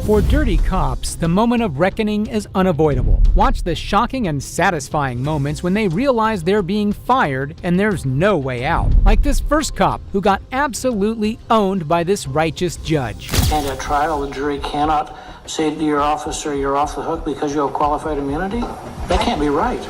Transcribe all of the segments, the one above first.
For dirty cops, the moment of reckoning is unavoidable. Watch the shocking and satisfying moments when they realize they're being fired and there's no way out. Like this first cop who got absolutely owned by this righteous judge. And at trial, the jury cannot say to your officer, you're off the hook because you have qualified immunity? That can't be right.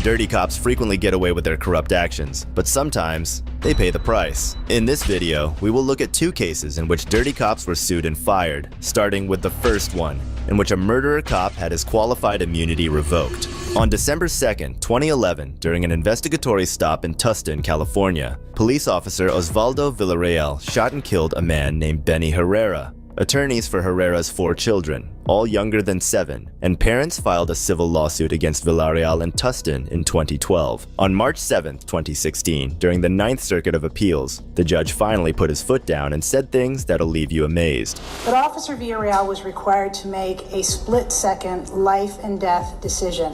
Dirty cops frequently get away with their corrupt actions, but sometimes they pay the price. In this video, we will look at two cases in which dirty cops were sued and fired, starting with the first one, in which a murderer cop had his qualified immunity revoked. On December 2nd, 2011, during an investigatory stop in Tustin, California, police officer Osvaldo Villarreal shot and killed a man named Benny Herrera. Attorneys for Herrera's 4 children, all younger than 7, and parents filed a civil lawsuit against Villarreal and Tustin in 2012. On March 7, 2016, during the Ninth Circuit of Appeals, the judge finally put his foot down and said things that'll leave you amazed. But Officer Villarreal was required to make a split-second life and death decision.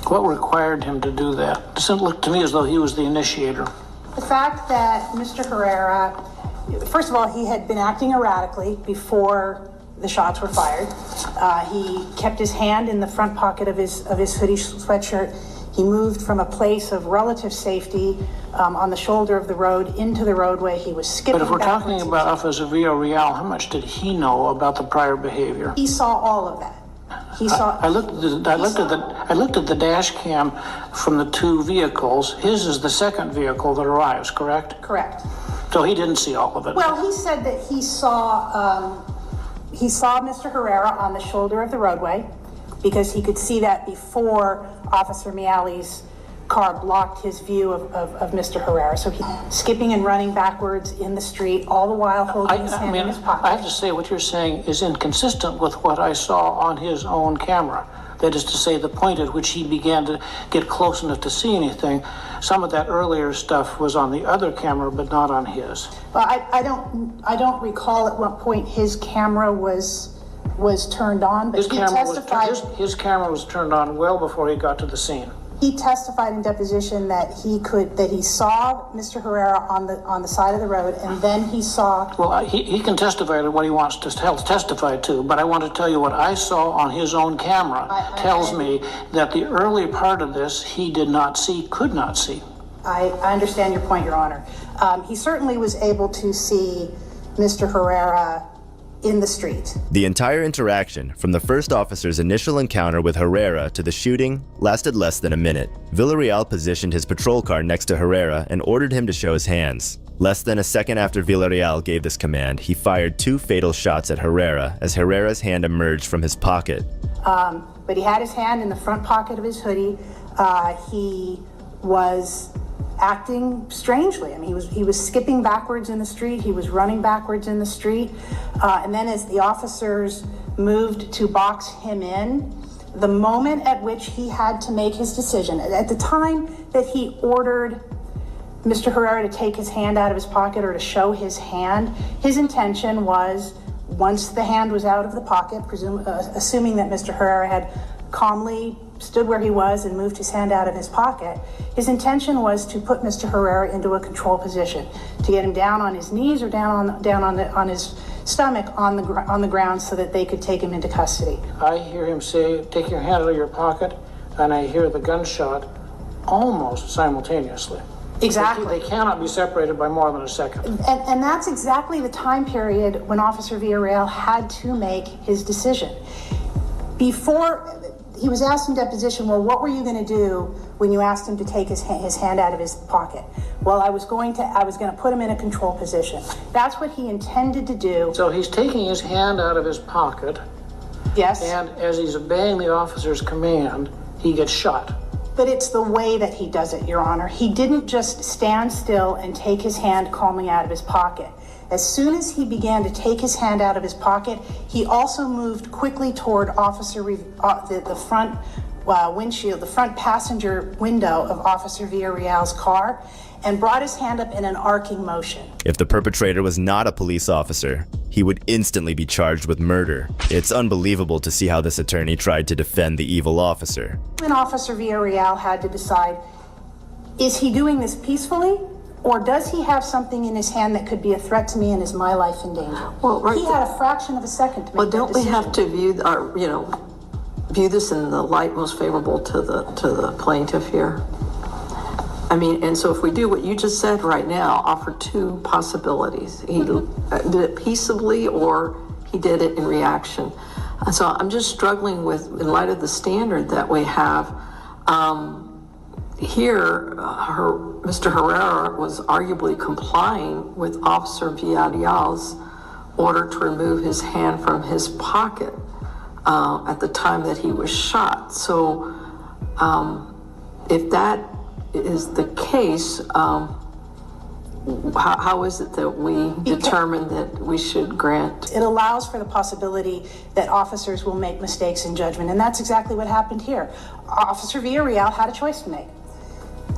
What required him to do that? It doesn't look to me as though he was the initiator. The fact that Mr. Herrera, first of all, he had been acting erratically before the shots were fired. He kept his hand in the front pocket of his hoodie sweatshirt. He moved from a place of relative safety on the shoulder of the road into the roadway. He was skipping. But if we're talking about Officer Villarreal, how much did he know about the prior behavior? He saw all of that. He saw. I looked at the dash cam from the 2 vehicles. His is the second vehicle that arrives, correct? Correct. So he didn't see all of it. Well, he said that he saw Mr. Herrera on the shoulder of the roadway because he could see that before Officer Miali's car blocked his view of Mr. Herrera. So he's skipping and running backwards in the street, all the while holding his hand in his pocket. I have to say what you're saying is inconsistent with what I saw on his own camera. That is to say, the point at which he began to get close enough to see anything. Some of that earlier stuff was on the other camera, but not on his. Well, I don't recall at what point his camera was turned on, but his camera was turned on well before he got to the scene. He testified in deposition that he saw Mr. Herrera on the side of the road, and then he saw. Well, he can testify to what he wants to testify to, but I want to tell you what I saw on his own camera tells me that the early part of this he did not see, could not see. I understand your point, Your Honor. He certainly was able to see Mr. Herrera in the street. The entire interaction, from the first officer's initial encounter with Herrera to the shooting, lasted less than a minute. Villarreal positioned his patrol car next to Herrera and ordered him to show his hands. Less than a second after Villarreal gave this command, he fired 2 fatal shots at Herrera as Herrera's hand emerged from his pocket. But he had his hand in the front pocket of his hoodie. He was acting strangely. I mean, he was skipping backwards in the street. He was running backwards in the street. And then as the officers moved to box him in, the moment at which he had to make his decision, at the time that he ordered Mr. Herrera to take his hand out of his pocket or to show his hand, his intention was, once the hand was out of the pocket, assuming that Mr. Herrera had calmly stood where he was and moved his hand out of his pocket, his intention was to put Mr. Herrera into a control position, to get him down on his knees or down on his stomach on the ground so that they could take him into custody. I hear him say, "Take your hand out of your pocket," and I hear the gunshot almost simultaneously. Exactly. They cannot be separated by more than a second. And that's exactly the time period when Officer Villarreal had to make his decision. Before, he was asked in deposition, well, what were you going to do when you asked him to take his hand out of his pocket? Well, I was going to put him in a control position. That's what he intended to do. So he's taking his hand out of his pocket. Yes. And as he's obeying the officer's command, he gets shot. But it's the way that he does it, Your Honor. He didn't just stand still and take his hand calmly out of his pocket. As soon as he began to take his hand out of his pocket, he also moved quickly toward the front windshield, the front passenger window of Officer Villarreal's car, and brought his hand up in an arcing motion. If the perpetrator was not a police officer, he would instantly be charged with murder. It's unbelievable to see how this attorney tried to defend the evil officer. When Officer Villarreal had to decide, is he doing this peacefully Or does he have something in his hand that could be a threat to me and is my life in danger? Well, right. He had a fraction of a second to make Well, that don't we decision. have to view this in the light most favorable to the plaintiff here? I mean, and so if we do what you just said right now, offer two possibilities. He did it peaceably or he did it in reaction. So I'm just struggling with, in light of the standard that we have, here, Mr. Herrera was arguably complying with Officer Villarreal's order to remove his hand from his pocket at the time that he was shot. So if that is the case, how is it that we determine that we should grant? It allows for the possibility that officers will make mistakes in judgment, and that's exactly what happened here. Officer Villarreal had a choice to make.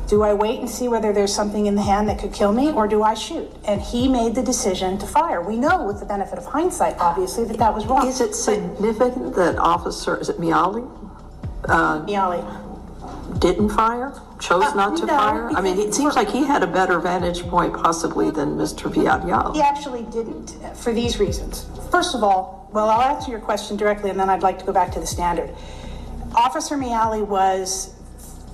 Do I wait and see whether there's something in the hand that could kill me, or do I shoot? And he made the decision to fire. We know, with the benefit of hindsight, obviously, that was wrong. Is it significant that is it Miali? Miali. Didn't fire? Chose not to no, fire? I mean, it seems like he had a better vantage point possibly than Mr. Villarreal. He actually didn't, for these reasons. First of all, well, I'll answer your question directly, and then I'd like to go back to the standard. Officer Miali was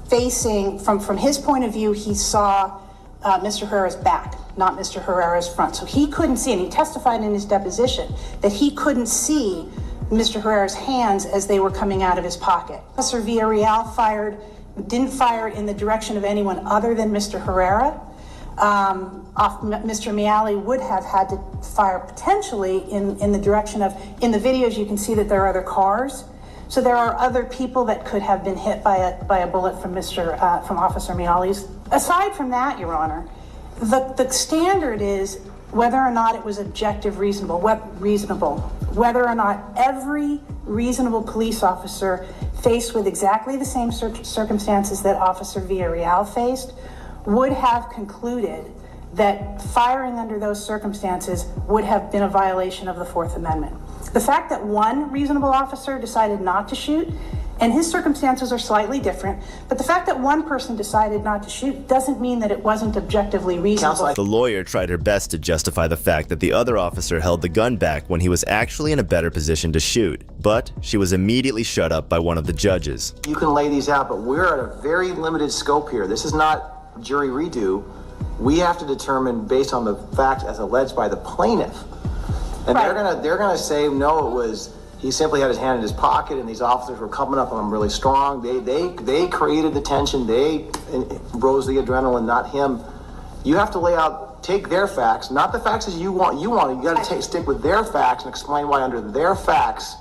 facing, from his point of view, he saw Mr. Herrera's back, not Mr. Herrera's front. So he couldn't see, and he testified in his deposition that he couldn't see Mr. Herrera's hands as they were coming out of his pocket. Officer Villarreal didn't fire in the direction of anyone other than Mr. Herrera. Mr. Miali would have had to fire potentially in the direction of, in the videos you can see that there are other cars. So there are other people that could have been hit by a bullet from Officer Miali's. Aside from that, Your Honor, the standard is whether or not it was objective reasonable, whether or not every reasonable police officer faced with exactly the same circumstances that Officer Villarreal faced would have concluded that firing under those circumstances would have been a violation of the Fourth Amendment. The fact that one reasonable officer decided not to shoot, and his circumstances are slightly different, but the fact that one person decided not to shoot doesn't mean that it wasn't objectively reasonable. The lawyer tried her best to justify the fact that the other officer held the gun back when he was actually in a better position to shoot, but she was immediately shut up by one of the judges. You can lay these out, but we're at a very limited scope here. This is not jury redo. We have to determine based on the facts as alleged by the plaintiff. And Right. they're gonna say, no, it was, he simply had his hand in his pocket and these officers were coming up on him really strong. They created the tension. They rose the adrenaline, not him. You have to lay out, take their facts, not the facts as you want. You gotta stick with their facts and explain why under their facts,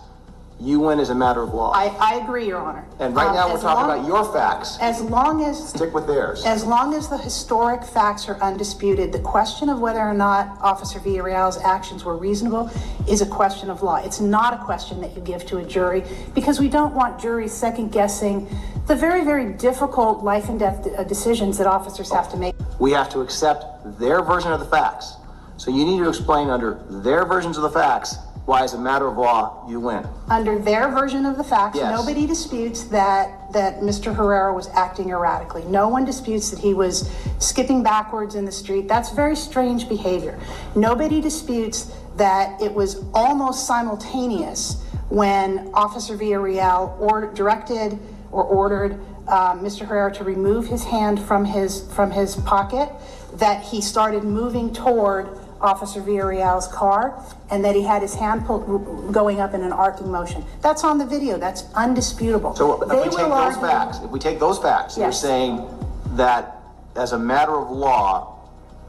you win as a matter of law. I agree, Your Honor. And right now we're talking about your facts. As long as Stick with theirs. As long as the historic facts are undisputed, the question of whether or not Officer Villarreal's actions were reasonable is a question of law. It's not a question that you give to a jury, because we don't want juries second guessing the very, very difficult life and death decisions that officers have to make. We have to accept their version of the facts. So you need to explain under their versions of the facts why, as a matter of law, you win. Under their version of the facts, Yes. Nobody disputes that Mr. Herrera was acting erratically. No one disputes that he was skipping backwards in the street. That's very strange behavior. Nobody disputes that it was almost simultaneous when Officer Villarreal directed or ordered Mr. Herrera to remove his hand from his pocket, that he started moving toward Officer Villarreal's car, and that he had his hand going up in an arcing motion. That's on the video. That's undisputable. So if we take those facts, you're Yes. saying that as a matter of law,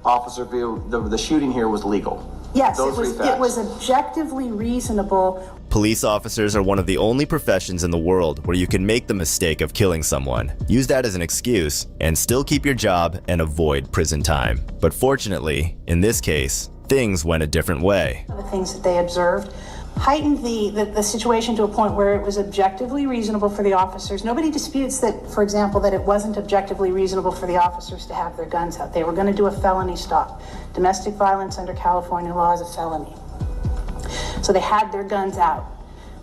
the shooting here was legal. Yes, Those three it facts. was objectively reasonable. Police officers are one of the only professions in the world where you can make the mistake of killing someone, use that as an excuse, and still keep your job and avoid prison time. But fortunately, in this case, things went a different way. The things that they observed heightened the situation to a point where it was objectively reasonable for the officers. Nobody disputes that, for example, that it wasn't objectively reasonable for the officers to have their guns out. They were going to do a felony stop. Domestic violence under California law is a felony. So they had their guns out.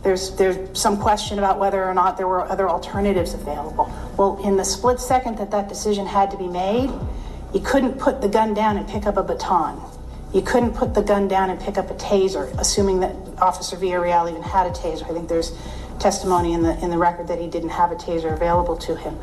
There's some question about whether or not there were other alternatives available. Well, in the split second that decision had to be made, You couldn't put the gun down and pick up a baton. You couldn't put the gun down and pick up a taser, assuming that Officer Villarreal even had a taser. I think there's testimony in the record that he didn't have a taser available to him.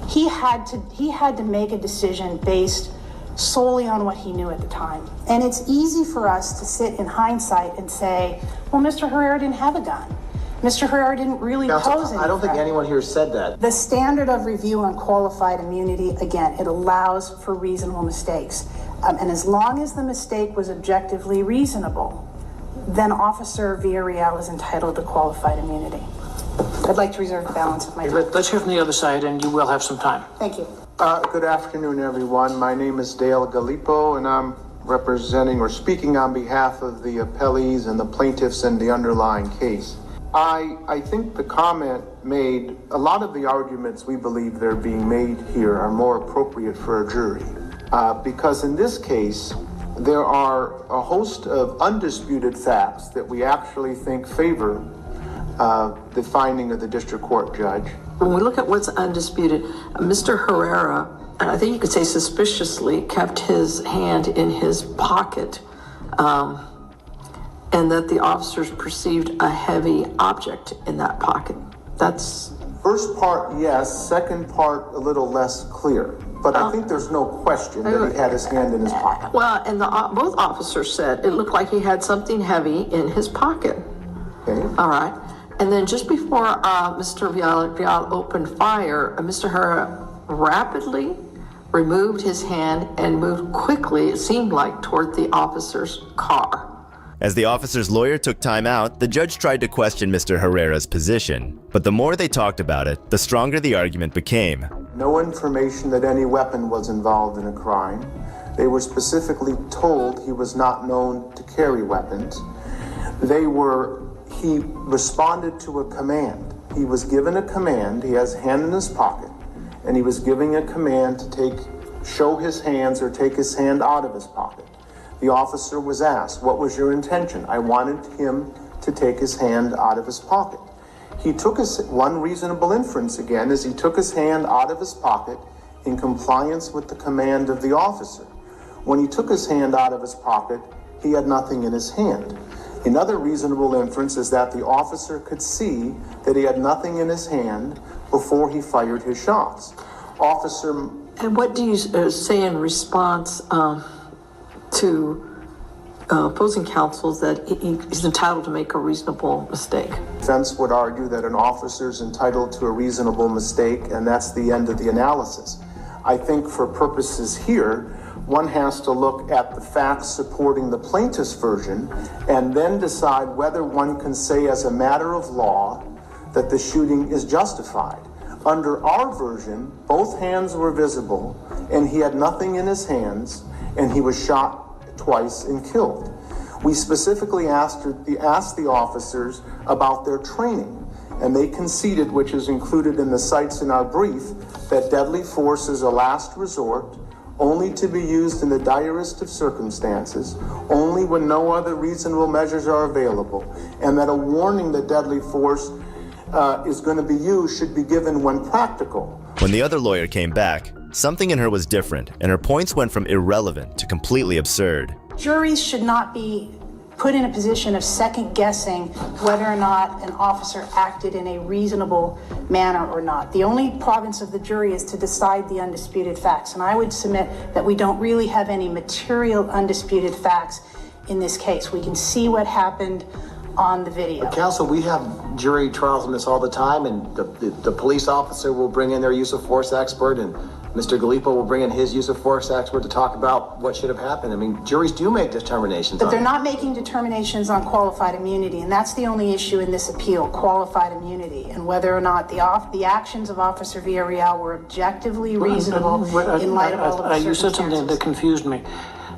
He had to make a decision based solely on what he knew at the time. And it's easy for us to sit in hindsight and say, well, Mr. Herrera didn't have a gun. Mr. Herrera didn't really pose any I don't think threat. anyone here said that. The standard of review on qualified immunity, again, it allows for reasonable mistakes. And as long as the mistake was objectively reasonable, then Officer Villarreal is entitled to qualified immunity. I'd like to reserve the balance of my time. Let's hear from the other side, and you will have some time. Thank you. Good afternoon, everyone. My name is Dale Gallipo, and I'm representing or speaking on behalf of the appellees and the plaintiffs in the underlying case. I think the comment made, a lot of the arguments we believe they're being made here are more appropriate for a jury. Because in this case, there are a host of undisputed facts that we actually think favor the finding of the district court judge. When we look at what's undisputed, Mr. Herrera, and I think you could say suspiciously, kept his hand in his pocket, and that the officers perceived a heavy object in that pocket. That's... First part, yes. Second part, a little less clear. But I think there's no question that he had his hand in his pocket. Well, and both officers said it looked like he had something heavy in his pocket. Okay. All right. And then just before Mr. Villarreal opened fire, Mr. Herrera rapidly removed his hand and moved quickly, it seemed like, toward the officer's car. As the officer's lawyer took time out, the judge tried to question Mr. Herrera's position. But the more they talked about it, the stronger the argument became. No information that any weapon was involved in a crime. They were specifically told he was not known to carry weapons. He responded to a command. He was given a command. He has a hand in his pocket, and he was giving a command to show his hands or take his hand out of his pocket. The officer was asked, what was your intention? I wanted him to take his hand out of his pocket. He took one reasonable inference again is he took his hand out of his pocket in compliance with the command of the officer. When he took his hand out of his pocket, he had nothing in his hand. Another reasonable inference is that the officer could see that he had nothing in his hand before he fired his shots. And what do you say in response to opposing counsels that he's entitled to make a reasonable mistake? Defense would argue that an officer is entitled to a reasonable mistake, and that's the end of the analysis. I think for purposes here, one has to look at the facts supporting the plaintiff's version and then decide whether one can say as a matter of law that the shooting is justified. Under our version, both hands were visible and he had nothing in his hands and he was shot twice and killed. We specifically asked the officers about their training, and they conceded, which is included in the cites in our brief, that deadly force is a last resort, only to be used in the direst of circumstances, only when no other reasonable measures are available, and that a warning that deadly force is going to be used should be given when practical. When the other lawyer came back, something in her was different, and her points went from irrelevant to completely absurd. Juries should not be put in a position of second-guessing whether or not an officer acted in a reasonable manner or not. The only province of the jury is to decide the undisputed facts, and I would submit that we don't really have any material undisputed facts in this case. We can see what happened on the video. But counsel, we have jury trials on this all the time, and the police officer will bring in their use of force expert, and Mr. Gallipo will bring in his use of force expert to talk about what should have happened. I mean, juries do make determinations. But they're not making determinations on qualified immunity, and that's the only issue in this appeal, qualified immunity, and whether or not the actions of Officer Villarreal were objectively reasonable in light of all of the circumstances. You said something that confused me.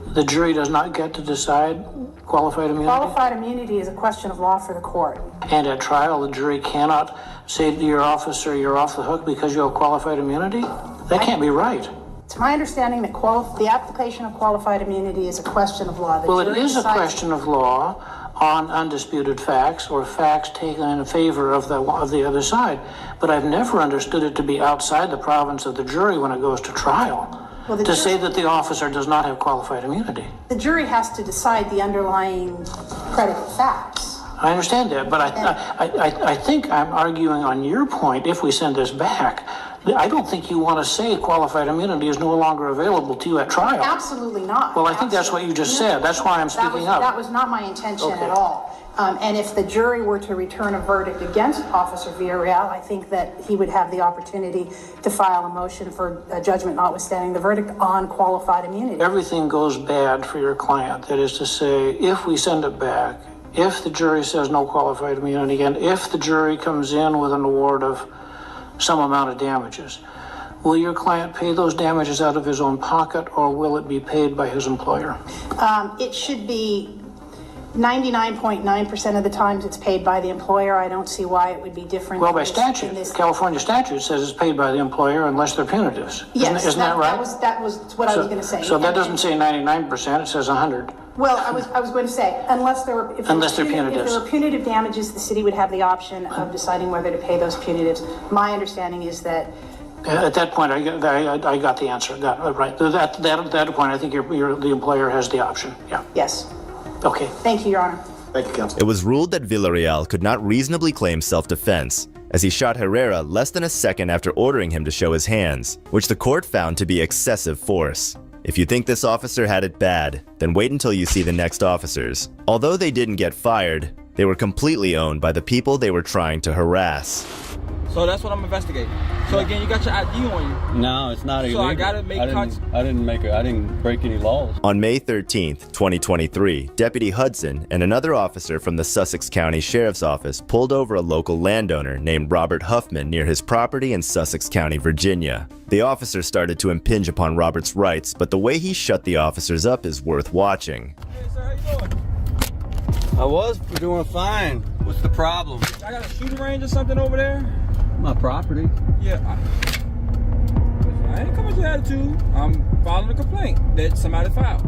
The jury does not get to decide qualified immunity? Qualified immunity is a question of law for the court. And at trial, the jury cannot say to your officer, you're off the hook because you have qualified immunity? That can't be right. It's my understanding that the application of qualified immunity is a question of law. Well, it is a question of law on undisputed facts or facts taken in favor of the other side. But I've never understood it to be outside the province of the jury when it goes to trial. Well, to say that the officer does not have qualified immunity. The jury has to decide the underlying predicate facts. I understand that, but I think I'm arguing on your point. If we send this back, I don't think you want to say qualified immunity is no longer available to you at trial. Absolutely not. Well, I think that's what you just said. That's why I'm speaking up. That was not my intention Okay. at all. And if the jury were to return a verdict against Officer Villarreal, I think that he would have the opportunity to file a motion for a judgment notwithstanding the verdict on qualified immunity. Everything goes bad for your client. That is to say, if we send it back, if the jury says no qualified immunity, and if the jury comes in with an award of some amount of damages, will your client pay those damages out of his own pocket, or will it be paid by his employer? It should be 99.9% of the times it's paid by the employer. I don't see why it would be different. Well, by in statute, this- California statute says it's paid by the employer unless they're punitives. Yes, Isn't that right? That was what I was going to say. So that doesn't say 99%, it says 100. Well, I was going to say, unless there were, if Unless they're if there punitives. were punitive damages, the city would have the option of deciding whether to pay those punitives. My understanding is that At that point, I got the answer. Right. At that point, I think the employer has the option. Yeah. yes. Okay. Thank you, Your Honor. Thank you, counsel. It was ruled that Villarreal could not reasonably claim self-defense, as he shot Herrera less than a second after ordering him to show his hands, which the court found to be excessive force. If you think this officer had it bad, then wait until you see the next officers. Although they didn't get fired, they were completely owned by the people they were trying to harass. So that's what I'm investigating. So again, you got your ID on you. No, it's not illegal. So I gotta make I didn't break any laws. On May 13th, 2023, Deputy Hudson and another officer from the Sussex County Sheriff's Office pulled over a local landowner named Robert Huffman near his property in Sussex County, Virginia. The officer started to impinge upon Robert's rights, but the way he shut the officers up is worth watching. Hey sir, how you doing? I was doing fine. What's the problem? I got a shooting range or something over there. My property. Yeah. I ain't coming to your attitude. I'm filing a complaint that somebody filed.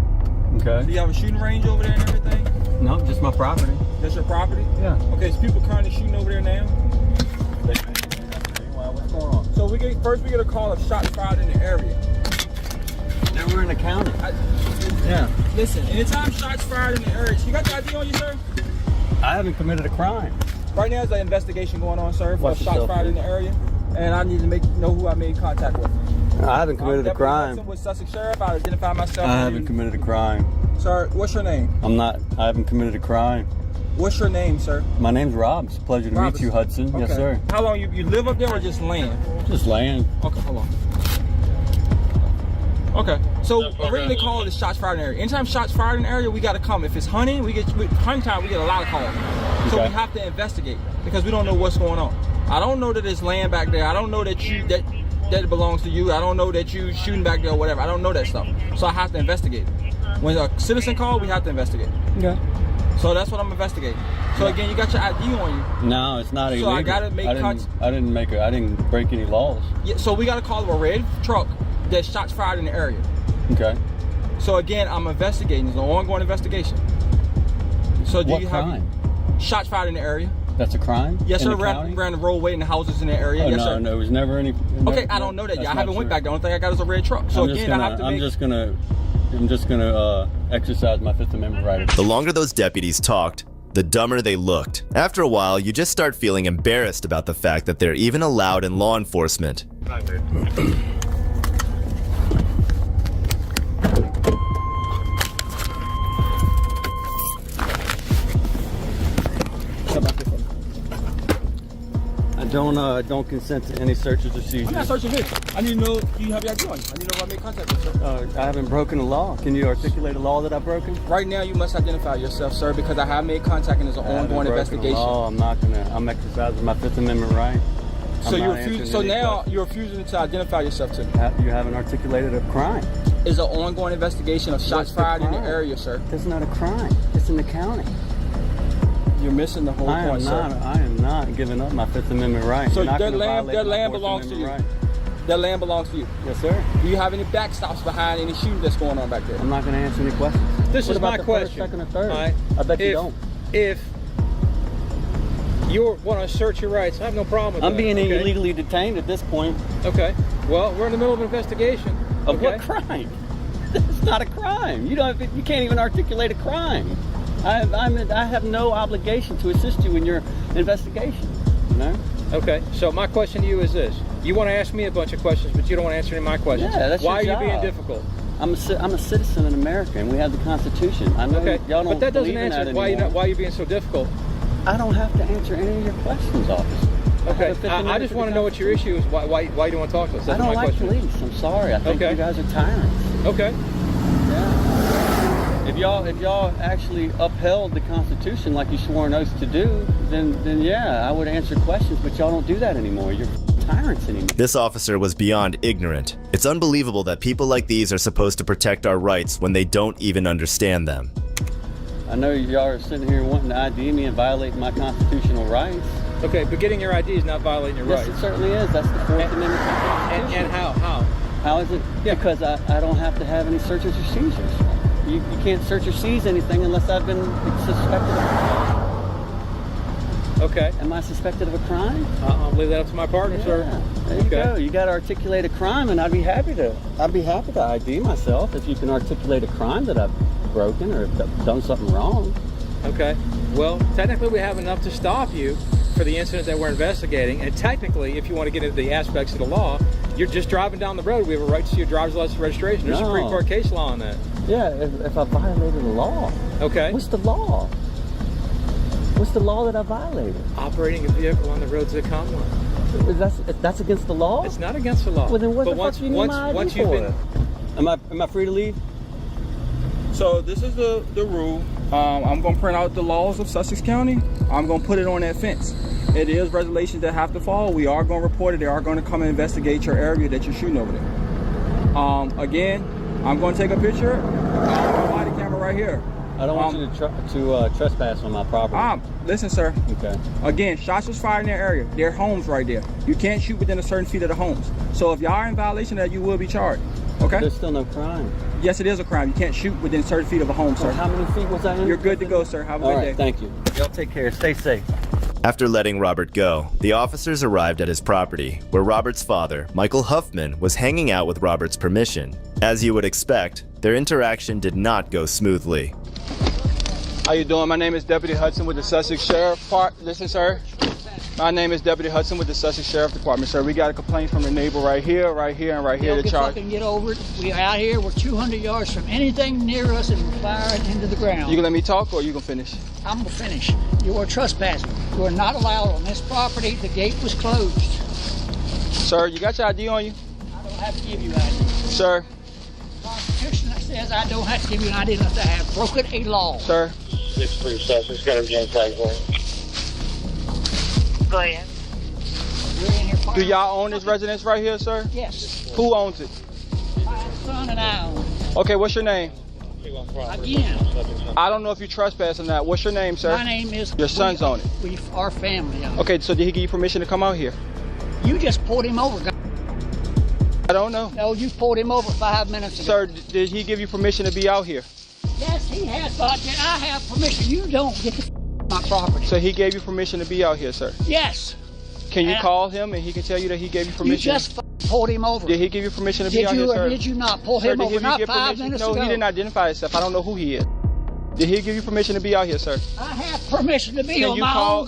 Okay. So you have a shooting range over there and everything? No, just my property. That's your property? Yeah. Okay, so people currently shooting over there now? What's going on? So we get a call of shots fired in the area. They were in the county. Yeah. Listen, anytime shots fired in the area, you got the ID on you, sir? I haven't committed a crime. Right now, there's an investigation going on, sir, for Watch shots yourself, fired in the area, and I need to know who I made contact with. I haven't committed a Deputy crime. Hudson with Sussex Sheriff. I identify myself. I haven't committed a crime. Sir, what's your name? I haven't committed a crime. What's your name, sir? My name's Rob. It's a pleasure to meet Robinson. you, Hudson. Okay. Yes, sir. How long you live up there or just land? Just land. Okay, hold on. Okay, so originally called is shots fired in the area. Anytime shots fired in the area, we got to come. If it's hunting, hunting time, we get a lot of calls. So Okay. we have to investigate because we don't know what's going on. I don't know that it's land back there. I don't know that that it belongs to you. I don't know that you shooting back there or whatever. I don't know that stuff. So I have to investigate. When a citizen calls, we have to investigate. Okay. So that's what I'm investigating. So again, you got your ID on you. No, it's not So illegal. I gotta make I didn't break any laws. Yeah, so we got to call a red truck that shots fired in the area. Okay. So again, I'm investigating. It's an ongoing investigation. So do What you crime? have shots fired in the area? That's a crime? Yes, In sir. the county? Around the roadway and the houses in the area. Oh, yes, no, sir. no, it was never any. Okay, I don't know that yet. I haven't went back. The only thing I got is a red truck. So I'm again, I have to I'm make. just gonna exercise my Fifth Amendment right. The longer those deputies talked, the dumber they looked. After a while, you just start feeling embarrassed about the fact that they're even allowed in law enforcement. I don't consent to any searches or seizures. I'm not searching this. I need to know do you have your ID on. I need to know who I made contact with, sir. I haven't broken a law. Can you articulate a law that I've broken? Right now, you must identify yourself, sir, because I have made contact and there's an ongoing investigation. I'm exercising my Fifth Amendment right. So you refuse. So now you're refusing to identify yourself to me. You haven't articulated a crime. Is an ongoing investigation of shots What's the fired in the crime? area, sir. That's not a crime. It's in the county. You're missing the whole point, sir. I am not giving up my Fifth Amendment right. So You're not that gonna land violate my Fourth belongs to you. Amendment right. That land belongs to you. Yes, sir. Do you have any backstops behind any shooting that's going on back there? I'm not going to answer any questions. This What is about my the question. First, second, or third? All right. I bet you don't. If You want to assert your rights. I have no problem with that. I'm being illegally detained at this point. Okay. Well, we're in the middle of an investigation. Of what crime? It's not a crime. You can't even articulate a crime. I have no obligation to assist you in your investigation. You know? Okay. So my question to you is this: you want to ask me a bunch of questions, but you don't want to answer any of my questions. Yeah, that's Why your are you being job. difficult? I'm a citizen in America, and we have the Constitution. I know y'all don't but that doesn't believe in answer that why anymore. why you're being so difficult. I don't have to answer any of your questions, officer. Okay. I just want to know what your issue is. Why do you want to talk to us? That's I don't my like question. police. I'm sorry. I think you guys are tyrants. Okay. Yeah. If y'all actually upheld the Constitution like you swore an oath to do, then yeah, I would answer questions. But y'all don't do that anymore. You're tyrants anymore. This officer was beyond ignorant. It's unbelievable that people like these are supposed to protect our rights when they don't even understand them. I know y'all are sitting here wanting to ID me and violating my constitutional rights. Okay, but getting your ID is not violating your rights. Yes, it certainly is. That's the Fourth Amendment to the Constitution. And how? How is it? Yeah. Because I don't have to have any searches or seizures. You can't search or seize anything unless I've been suspected of a crime. Okay. Am I suspected of a crime? I'll leave that up to my partner, sir. There you go. You got to articulate a crime, and I'd be happy to ID myself if you can articulate a crime that I've broken or done something wrong. Okay. Well, technically we have enough to stop you for the incident that we're investigating, and technically, if you want to get into the aspects of the law, you're just driving down the road. We have a right to see your driver's license registration. There's Supreme Court case law on that. Yeah, if I violated the law. Okay. What's the law? What's the law that I violated? Operating a vehicle on the roads of the Commonwealth. That's against the law? It's not against the law. Well, then what the fuck do you need my ID for? Am I free to leave? So this is the rule. I'm going to print out the laws of Sussex County. I'm going to put it on that fence. It is regulations that have to follow. We are going to report it. They are going to come and investigate your area that you're shooting over there. Again, I'm going to take a picture. My body camera right here. I don't want you to trespass on my property. Listen, sir. Okay. Again, shots was fired in their area. Their homes right there. You can't shoot within a certain feet of the homes. So if y'all are in violation of that, you will be charged. Okay? There's still no crime. Yes, it is a crime. You can't shoot within certain feet of a home, sir. Well, how many feet was I in? You're good to go, sir. Have a good day. Thank you. Y'all take care. Stay safe. After letting Robert go, the officers arrived at his property, where Robert's father, Michael Huffman, was hanging out with Robert's permission. As you would expect, their interaction did not go smoothly. How you doing? My name is Deputy Hudson with the Sussex Sheriff Listen, sir. My name is Deputy Hudson with the Sussex Sheriff Department, sir. We got a complaint from a neighbor right here, and right here. You can get over it. We're out here. We're 200 yards from anything near us, and we're firing into the ground. You gonna let me talk, or you gonna finish? I'm gonna finish. You are trespassing. You are not allowed on this property. The gate was closed. Sir, you got your ID on you? I don't have to give you ID. Sir. The Constitution says I don't have to give you an ID unless I have broken a law. Sir. 6-3 Sussex, got a gang tag for you. Go ahead. Do y'all own this residence right here, sir? Yes. Who owns it? My son and I own it. Okay, what's your name? Again. I don't know if you trespass or not. What's your name, sir? My name is... Your son's on it. Our family own it. Okay, so did he give you permission to come out here? You just pulled him over. I don't know. No, you pulled him over 5 minutes ago. Sir, did he give you permission to be out here? Yes, he has, but I have permission. You don't get to my property. So he gave you permission to be out here, sir? Yes. Can you call him and he can tell you that he gave you permission? You just pulled him over. Did he give you permission to be out here, sir? Did you or did you not pull him over? Not 5 minutes ago. No, he didn't identify himself. I don't know who he is. Did he give you permission to be out here, sir? I have permission to be on my own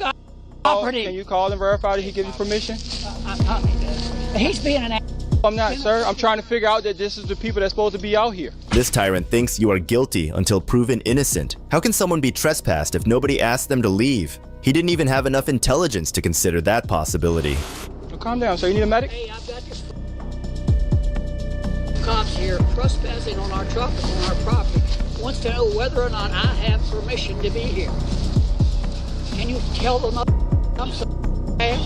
property. Can you call and verify that he gave you permission? He's being an I'm not, sir. I'm trying to figure out that this is the people that's supposed to be out here. This tyrant thinks you are guilty until proven innocent. How can someone be trespassed if nobody asked them to leave? He didn't even have enough intelligence to consider that possibility. So calm down, sir. You need a medic? Hey, I've got this cops here trespassing on our property. Wants to know whether or not I have permission to be here. Can you tell them I'm so bad?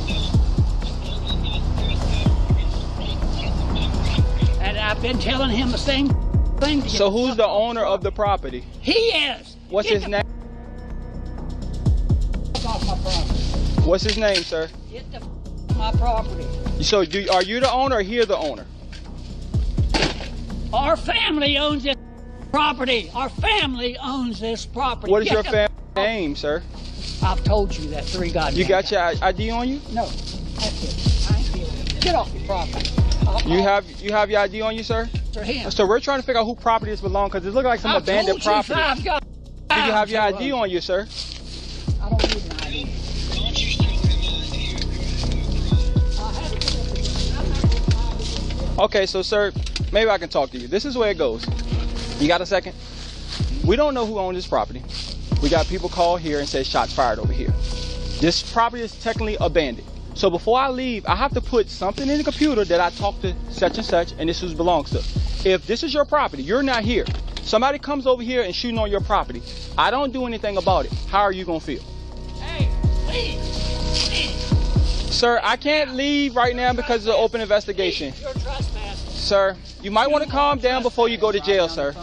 And I've been telling him the same thing. So who's the owner of the property? He is. What's his name? Off my property. What's his name, sir? Get the my property. So are you the owner or he the owner? Our family owns this property. Our family owns this property. What is your family name, sir? I've told you that 3 goddamn You got times. your ID on you? No, that's it. I ain't feeling it. Get off your property. You have your ID on you, sir? For him. So we're trying to figure out who property this belongs, because it looks like some abandoned property. Do you have your ID on you, sir? I don't need an ID. Okay, so sir, maybe I can talk to you. This is where it goes. You got a second? We don't know who owns this property. We got people call here and say shots fired over here. This property is technically abandoned. So before I leave, I have to put something in the computer that I talked to such and such, and this is who belongs to. If this is your property, you're not here. Somebody comes over here and shooting on your property. I don't do anything about it. How are you gonna feel? Hey, leave. Sir, I can't leave right now because it's an open investigation. You're trespassing. Sir, you might want to calm down before you go to jail, sir.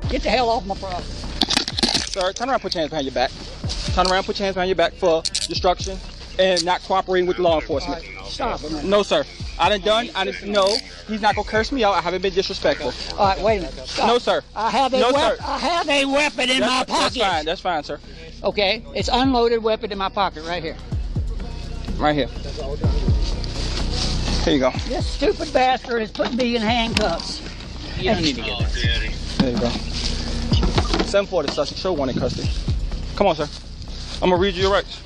Get the hell off my property. Sir, turn around, put your hands behind your back. Turn around, put your hands behind your back for destruction and not cooperating with law enforcement. Stop it. No, sir. No, he's not gonna curse me out. I haven't been disrespectful. All right, wait a minute. Stop. No, sir. I have a No, weapon. sir. I have a weapon in my pocket. That's fine, sir. Okay, it's unloaded weapon in my pocket right here. Right here. Here you go. This stupid bastard is putting me in handcuffs. You don't need to get that. There you go. 740 Sussex, show 1 in custody. Come on, sir. I'm gonna read you your rights.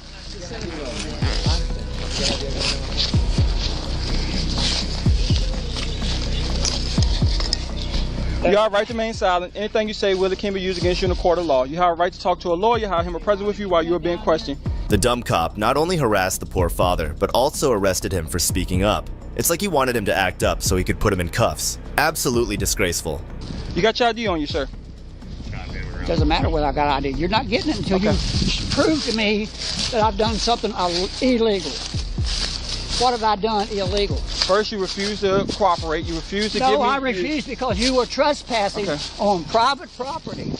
You have a right to remain silent. Anything you say will or can be used against you in a court of law. You have a right to talk to a lawyer, have him present with you while you are being questioned. The dumb cop not only harassed the poor father, but also arrested him for speaking up. It's like he wanted him to act up so he could put him in cuffs. Absolutely disgraceful. You got your ID on you, sir? Doesn't matter whether I got ID. You're not getting it until you prove to me that I've done something illegal. What have I done illegal? First, you refuse to cooperate. You refuse to give me... No, I refuse because you were trespassing on private property.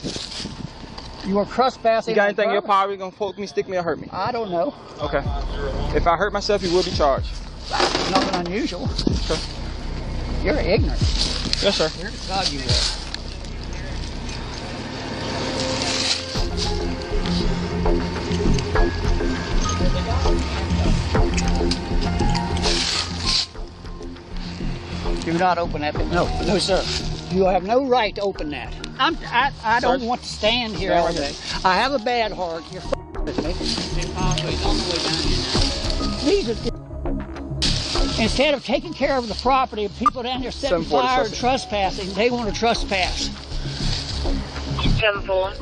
You were trespassing. You got on anything in your private- power? You gonna poke me, stick me, or hurt me? I don't know. Okay. If I hurt myself, you will be charged. Nothing unusual. Okay. You're ignorant. Yes, sir. You're God, you are. Do not open that. No, sir. You have no right to open that. I don't want to stand here all day. I have a bad heart. You're with me. These are instead of taking care of the property of people down there setting fire and trespassing, they want to trespass. 7-4.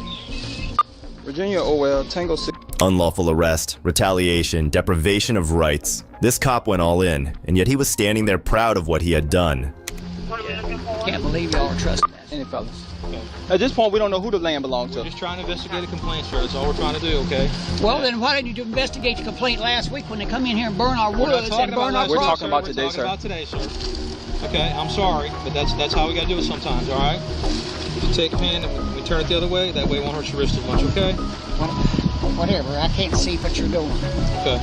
Virginia Orwell, Tango 6. Unlawful arrest, retaliation, deprivation of rights. This cop went all in, and yet he was standing there proud of what he had done. Can't believe y'all are trespassing. Any fellas? At this point, we don't know who the land belongs to. We're just trying to investigate a complaint, sir. That's all we're trying to do, okay? Well, then why didn't you investigate the complaint last week when they come in here and burn our woods and burn our We're property? talking about today, sir. We're talking about today, sir. Okay, I'm sorry, but that's how we got to do it sometimes, all right? You take a hand and we turn it the other way. That way it won't hurt your wrist as much, okay? Whatever. I can't see what you're doing. Okay.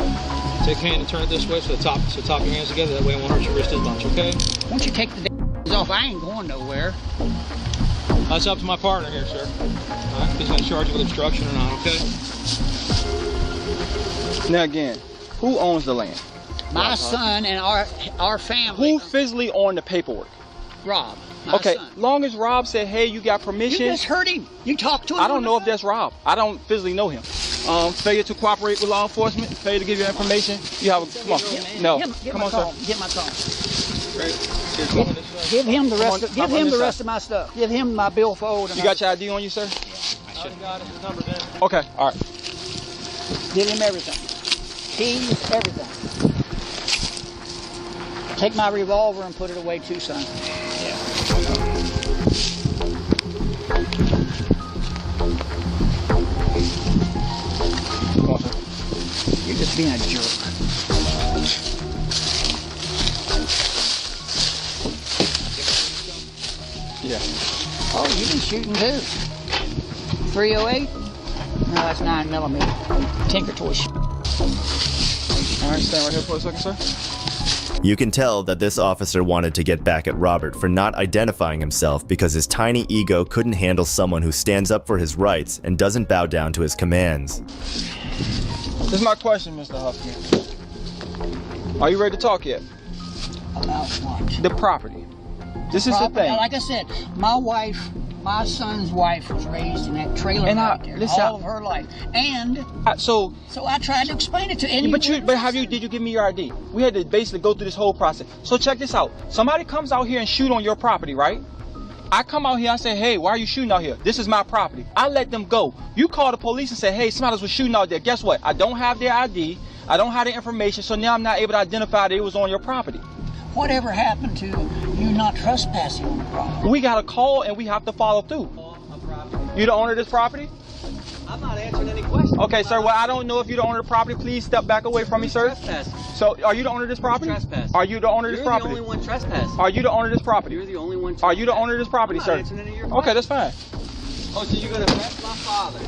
Take a hand and turn it this way so top your hands together. That way it won't hurt your wrist as much, okay? Once you take the off, I ain't going nowhere. That's up to my partner here, sir. All right? He's going to charge you with obstruction or not, okay? Now again, who owns the land? My son and our family. Who physically owned the paperwork? Rob. My Okay, son. long as Rob said, hey, you got permission. You just heard him. You talked to him. I don't know if that's Rob. I don't physically know him. Failure to cooperate with law enforcement, failure to give you information. You have a, come on. No, come on, sir. Get my phone. Give him the rest. Give him the rest of my stuff. Give him my billfold. You got your ID on you, sir? I should got his number then. Okay, all right. Give him everything. Keys, everything. Take my revolver and put it away too, son. Come on, sir. You're just being a jerk. Yeah. Oh, you've been shooting too. 308? No, that's 9mm. Tinker toy shit. All right, stand right here for a second, sir. You can tell that this officer wanted to get back at Robert for not identifying himself because his tiny ego couldn't handle someone who stands up for his rights and doesn't bow down to his commands. This is my question, Mr. Huffman. Are you ready to talk yet? About what? The property. This is the thing. Like I said, my son's wife was raised in that trailer And right there all of her life. And so I tried to explain it to him. But did you give me your ID? We had to basically go through this whole process. So check this out. Somebody comes out here and shoot on your property, right? I come out here, I say, hey, why are you shooting out here? This is my property. I let them go. You call the police and say, hey, somebody was shooting out there. Guess what? I don't have their ID. I don't have the information, so now I'm not able to identify that it was on your property. Whatever happened to you not trespassing on the property? We got a call and we have to follow through. You the owner of this property? I'm not answering any questions. Okay, sir. Well, I don't know if you're the owner of the property. Please step back away from me, sir. Trespassing. So, are you the owner of this property? Trespassing. Are you the owner of this property? You're the only one trespassing. Are you the owner of this property? You're the only one Are you the owner of this property, I'm sir? not answering any of your Okay, that's fine. Oh, so you're going to arrest my father?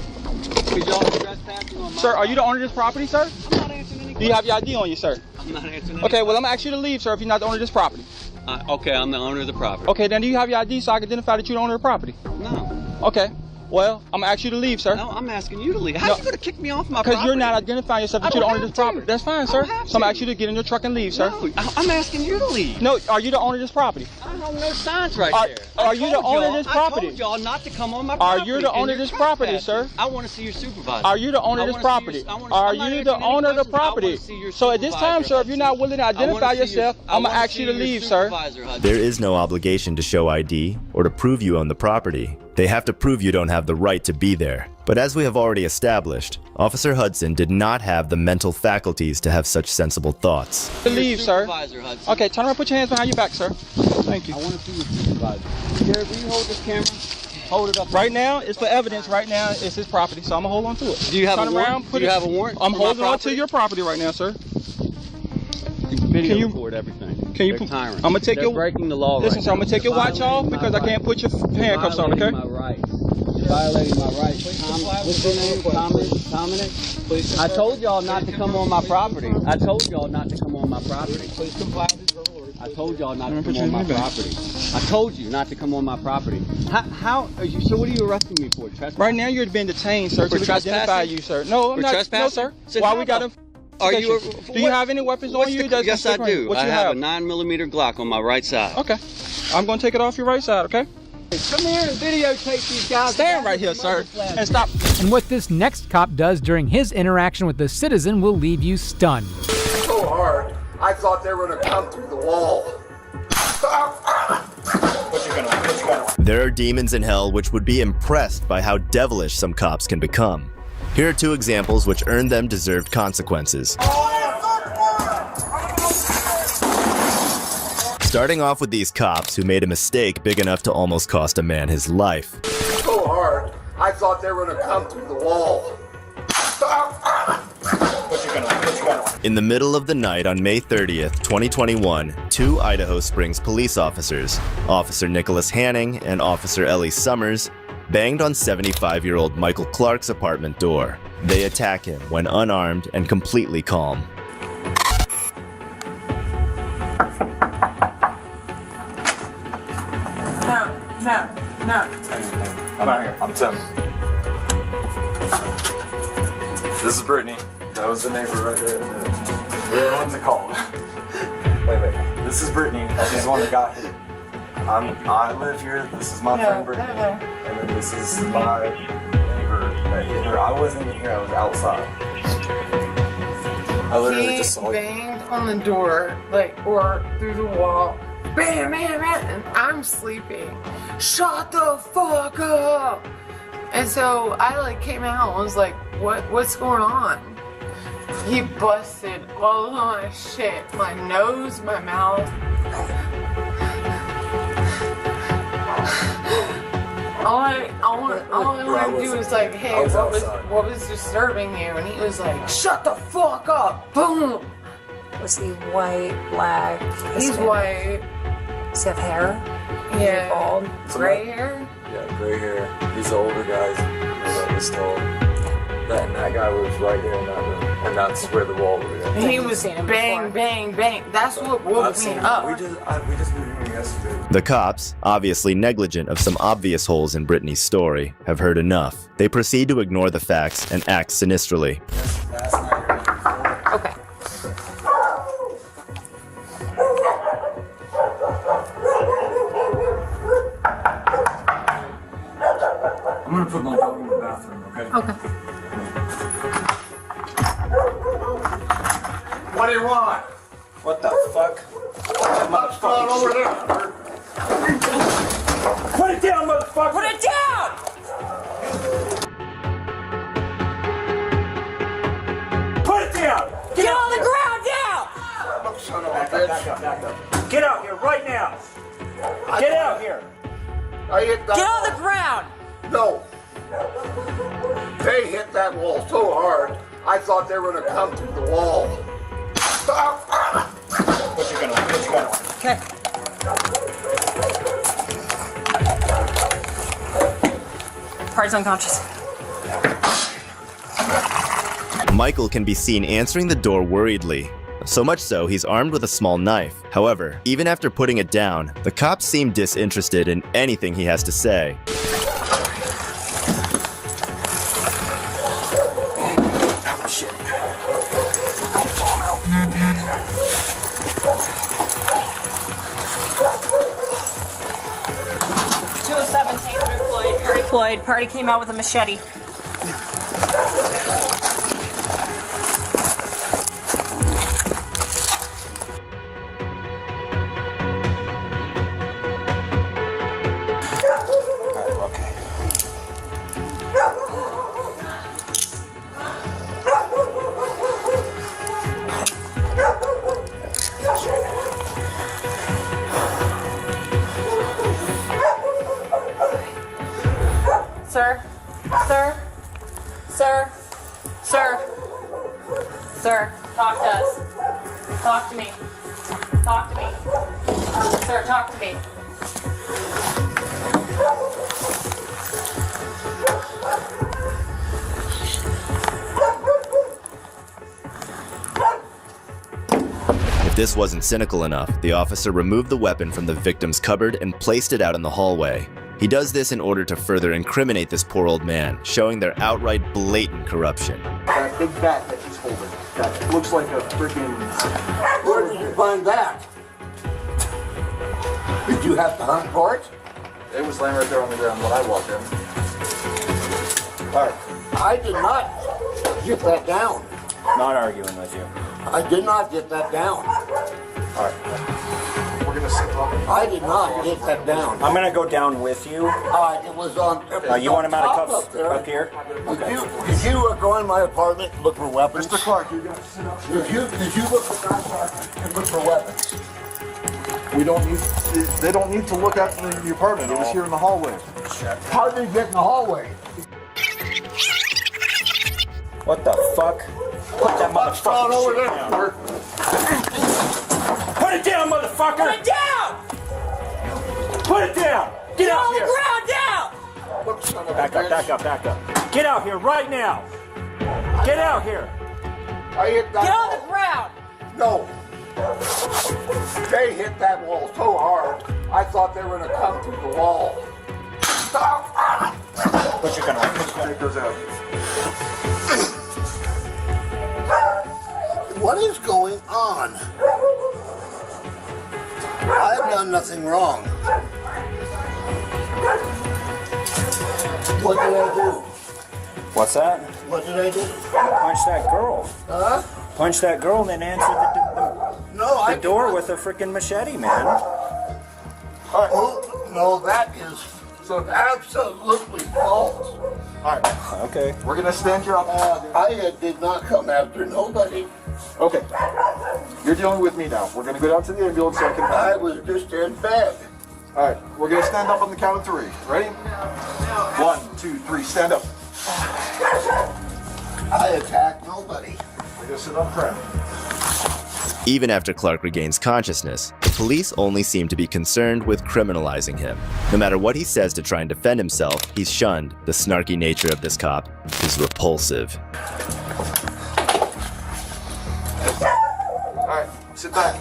Because y'all are trespassing on my Sir, are you the owner of this property, sir? I'm not answering any questions. Do you have your ID on you, sir? I'm not answering any Okay, well, I'm going to ask you to leave, sir, if you're not the owner of this property. Okay, I'm the owner of the property. Okay, then do you have your ID so I can identify that you're the owner of the property? No. Okay. Well, I'm going to ask you to leave, sir. No, I'm asking you to leave. How are you going to kick me off my property? Because you're not identifying yourself that you're the owner of this property. That's fine, sir. So I'm going to ask you to get in your truck and leave, sir. No, I'm asking you to leave. No, are you the owner of this property? I have no signs right there. Are you the owner of this property? I told y'all not to come on my property. Are you the owner of this property, sir? I want to see your supervisor. Are you the owner of this property? Are you the owner of the property? So at this time, sir, if you're not willing to identify yourself, I'm going to ask you to leave, sir. There is no obligation to show ID or to prove you own the property. They have to prove you don't have the right to be there. But as we have already established, Officer Hudson did not have the mental faculties to have such sensible thoughts. Leave, sir. Okay, turn around, put your hands behind your back, sir. Thank you. I want to see your supervisor. Gary, will you hold this camera? Hold it up. Right now, it's for evidence. Right now, it's his property, so I'm going to hold on to it. Do you have a warrant? Do you have a warrant? I'm holding on to your property right now, sir. Video record everything. Can you? I'm gonna take your breaking the law. Listen, sir, I'm gonna take your watch off because I can't put your handcuffs on. Okay? My rights. Violating my rights. What's your name? Dominic? I told y'all not to come on my property. I told y'all not to come on my property. Please comply with the order. I told y'all not to come on my property. I told you not to come on my property. How are you? So what are you arresting me for? Trespassing? Right now, you're being detained, sir. To identify you, sir. No, I'm not. No, sir. Why we got him? Are you? Do you have any weapons on you? Yes, I do. What I you have a 9mm Glock on my right side. Okay. I'm gonna take it off your right side. Okay. Come here and videotape these guys. Stand right here, sir, and stop. And what this next cop does during his interaction with the citizen will leave you stunned. So hard, I thought they were gonna come through the wall. There are demons in hell which would be impressed by how devilish some cops can become. Here are two examples which earned them deserved consequences. Starting off with these cops who made a mistake big enough to almost cost a man his life. So hard, I thought they were gonna come through the wall. In the middle of the night on May 30th, 2021, two Idaho Springs police officers, Officer Nicholas Hanning and Officer Ellie Summers, banged on 75-year-old Michael Clark's apartment door. They attack him when unarmed and completely calm. No. I'm out here. I'm Tim. This is Brittany. That was the neighbor right there. We're the ones that called. Wait. This is Brittany. She's the one that got hit. I live here. This is my friend Brittany. And then this is my neighbor that hit her. I wasn't in here. I was outside. I literally just saw you. He banged on the door, or through the wall. Bam, bam, bam, and I'm sleeping. Shut the fuck up! And so I came out and was like, what's going on? He busted all of my shit. My nose, my mouth. All I wanted to do was hey, what was disturbing you? And he was like, shut the fuck up! Boom! Was he white, black? He's white. Does he have hair? Yeah. Bald? Gray hair? Yeah, gray hair. He's the older guy. That guy was right there in that room. And that's where the wall would have been. He was bang, bang, bang. That's what woke me up. We just moved him yesterday. The cops, obviously negligent of some obvious holes in Brittany's story, have heard enough. They proceed to ignore the facts and act sinisterly. Okay. I'm gonna put my dog in the bathroom, okay? Okay. What do you want? What the fuck? What's going over there? Put it down, motherfucker! Put it down! Put it down! Get on the ground down! Son of a bitch. Back up. Get out here right now! Get out here! I hit that Get on wall. the ground! No. They hit that wall so hard, I thought they were gonna come through the wall. Stop! What you gonna do? Okay. Party's unconscious. Michael can be seen answering the door worriedly. So much so, he's armed with a small knife. However, even after putting it down, the cops seem disinterested in anything he has to say. Party came out with a machete. Sir? Sir? Sir? Sir? Sir, talk to us. Talk to me. Talk to me. Sir, talk to me. If this wasn't cynical enough, the officer removed the weapon from the victim's cupboard and placed it out in the hallway. He does this in order to further incriminate this poor old man, showing their outright blatant corruption. That big bat that he's holding, that looks like a freaking... Where did you find that? Did you have to hunt for it? It was laying right there on the ground when I walked in. All right. I did not get that down. Not arguing with you. I did not get that down. All right. We're gonna sit up. I did not get that down. I'm gonna go down with you. It was on. You want him out of cuffs up there. up here? Did you go in my apartment and look for weapons? Mr. Clark, you gotta sit up. Did you look at my apartment and look for weapons? We don't need. They don't need to look at the apartment. It was here in the hallway. How did they get in the hallway? What the fuck? Put that motherfucker over shit there. down. Put it down, motherfucker! Put it down! Put it down! Get out on here! the ground down! Back up, back up, back up. Get out here right now! Get out here! I hit that Get wall. on the ground! No. They hit that wall so hard, I thought they were going to come through the wall. Stop! Put your gun away. Take those out. What is going on? I've done nothing wrong. What did I do? What's that? What did I do? Punch that girl. Huh? Punch that girl and then answer the door with a freaking machete, man. Oh, no, that is absolutely false. All right. Okay. We're gonna stand here up. I did not come after nobody. Okay. You're dealing with me now. We're gonna go down to the ambulance so I can. I was just in bed. All right. We're gonna stand up on the count of three. Ready? 1, 2, 3. Stand up. I attacked nobody. We're gonna sit on crap. Even after Clark regains consciousness, the police only seem to be concerned with criminalizing him. No matter what he says to try and defend himself, he's shunned. The snarky nature of this cop is repulsive. Sit back.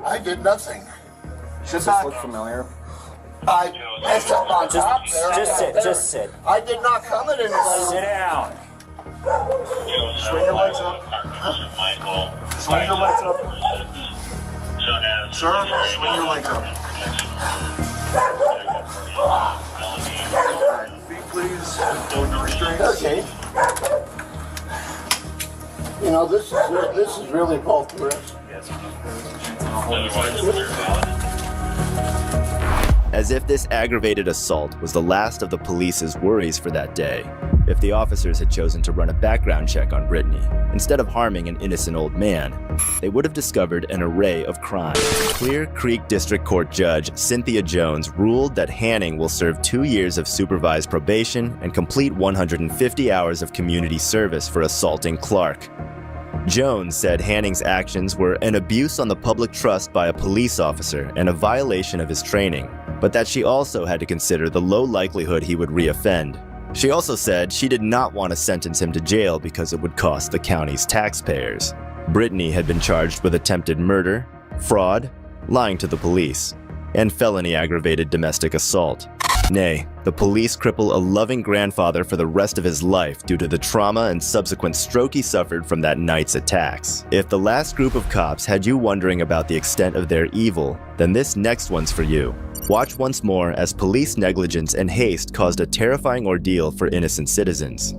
I did nothing. Does this look familiar? I messed up on top there. Just sit. I did not come in and Sit down. Swing your legs up. Swing your legs up. Sir, swing your legs up. Feet, please. Hold your restraints. Okay. You know, this is really both risks. As if this aggravated assault was the last of the police's worries for that day, if the officers had chosen to run a background check on Brittany, instead of harming an innocent old man, they would have discovered an array of crimes. Clear Creek District Court Judge Cynthia Jones ruled that Hanning will serve 2 years of supervised probation and complete 150 hours of community service for assaulting Clark. Jones said Hanning's actions were an abuse on the public trust by a police officer and a violation of his training, but that she also had to consider the low likelihood he would reoffend. She also said she did not want to sentence him to jail because it would cost the county's taxpayers. Brittany had been charged with attempted murder, fraud, lying to the police, and felony aggravated domestic assault. Nay, the police cripple a loving grandfather for the rest of his life due to the trauma and subsequent stroke he suffered from that night's attacks. If the last group of cops had you wondering about the extent of their evil, then this next one's for you. Watch once more as police negligence and haste caused a terrifying ordeal for innocent citizens.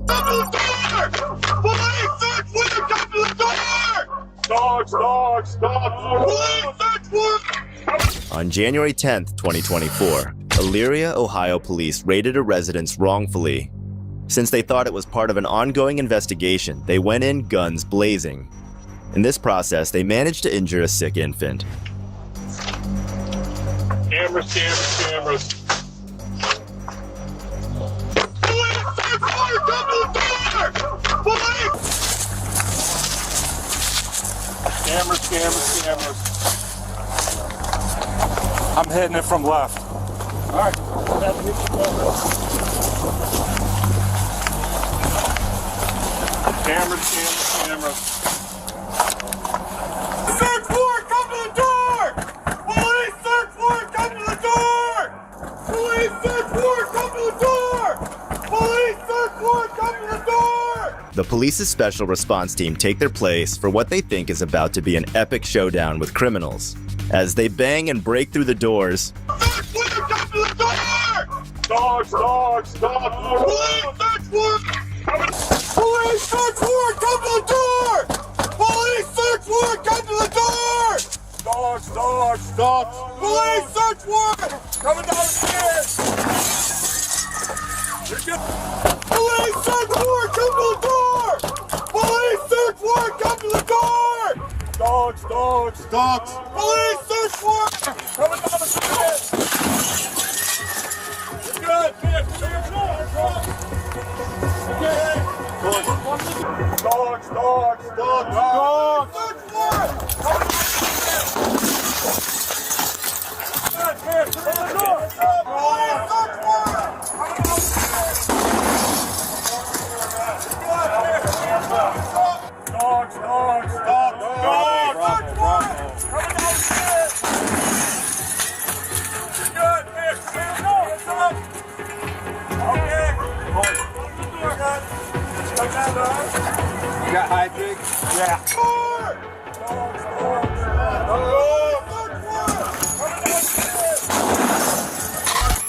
On January 10th, 2024, Elyria, Ohio police raided a residence wrongfully. Since they thought it was part of an ongoing investigation, they went in guns blazing. In this process, they managed to injure a sick infant. Cameras. Police, Cameras. I'm hitting it from left. All right. Cameras. Search warrant, come to the door! Police, search warrant, come to the door! Police, search warrant, come to the door! Police, search warrant, come to the door! The police's special response team take their place for what they think is about to be an epic showdown with criminals. As they bang and break through the doors, Search warrant, come to the door! Dogs! Police, search warrant! Police, search warrant, come to the door! Police, search warrant, come to the door! Dogs! Police, search warrant! Coming down the stairs! You're good. Police, search warrant, come to the door! Police, search warrant, come to the door! Dogs! Police, search warrant! Coming down the stairs! You're good, man! Dogs! Search warrant! You got high pig? Yeah.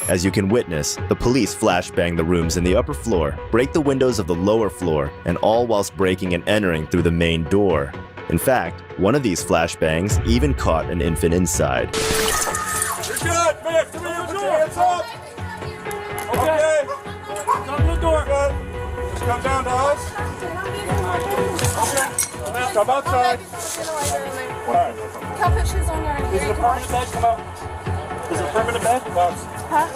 as you can witness, the police flashbang the rooms in the upper floor, break the windows of the lower floor, and all whilst breaking and entering through the main door. In fact, one of these flashbangs even caught an infant inside. You're good, man. Come in the door. Hands up. Okay. Come to the door. Good. Just come down to us. Okay. Come outside. Come put shoes on your Is it a permanent bed? Come out. Is it a permanent bed? Box. Huh?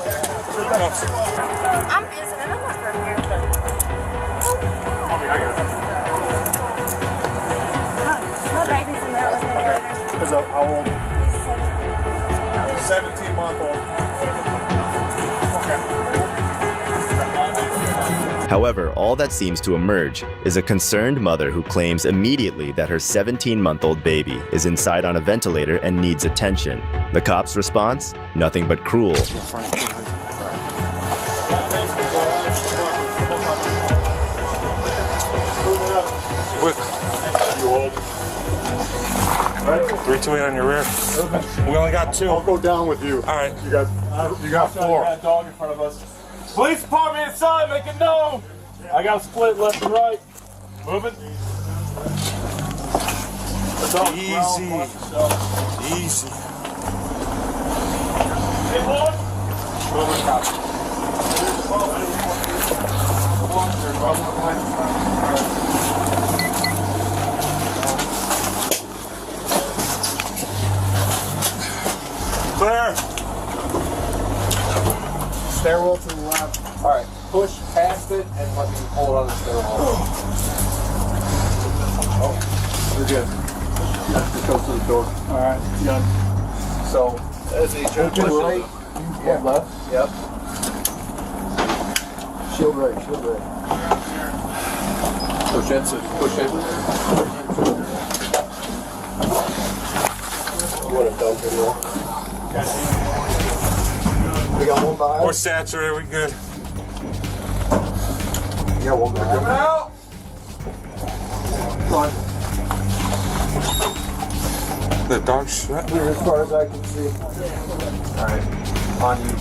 Box. I'm visiting. I'm not from here. My baby's in there with me. Is how old? 17-month-old. However, all that seems to emerge is a concerned mother who claims immediately that her 17-month-old baby is inside on a ventilator and needs attention. The cops' response? Nothing but cruel. Quick. You hold. Right. 328 on your rear. We only got 2. I'll go down with you. All right. You got 4. Got a dog in front of us. Police department inside, make it known. I got a split left and right. Moving. Easy. Easy. Hey, boy. Moving, copy. Clear. Stairwell to the left. All right, push past it and let me pull it on the stairwell. Oh, you're good. That's the coast to the door. All right, done. So, as a judge, right, yeah, left. Yep. Shield right, shield right. Push in, push in. You want to dump it more? We got one by. We're saturated, we good. You got one by. Coming out! Come on. The dog's sweating. As far as I can see. Alright, on you.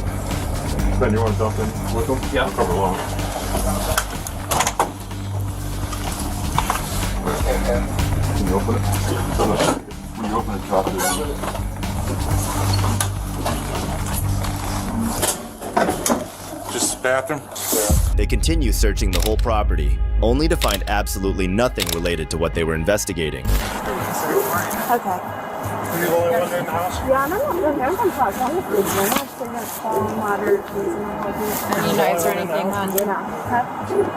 Ben, you want to dump in with them? Yeah. I'll cover along. Can you open it? When you open it, drop it in. Just bathroom? They continue searching the whole property, only to find absolutely nothing related to what they were investigating. Okay. Are you the only one in the house? Yeah, I'm not living here. I'm from California. I'm still going to call water. Any knives or anything, hon? No.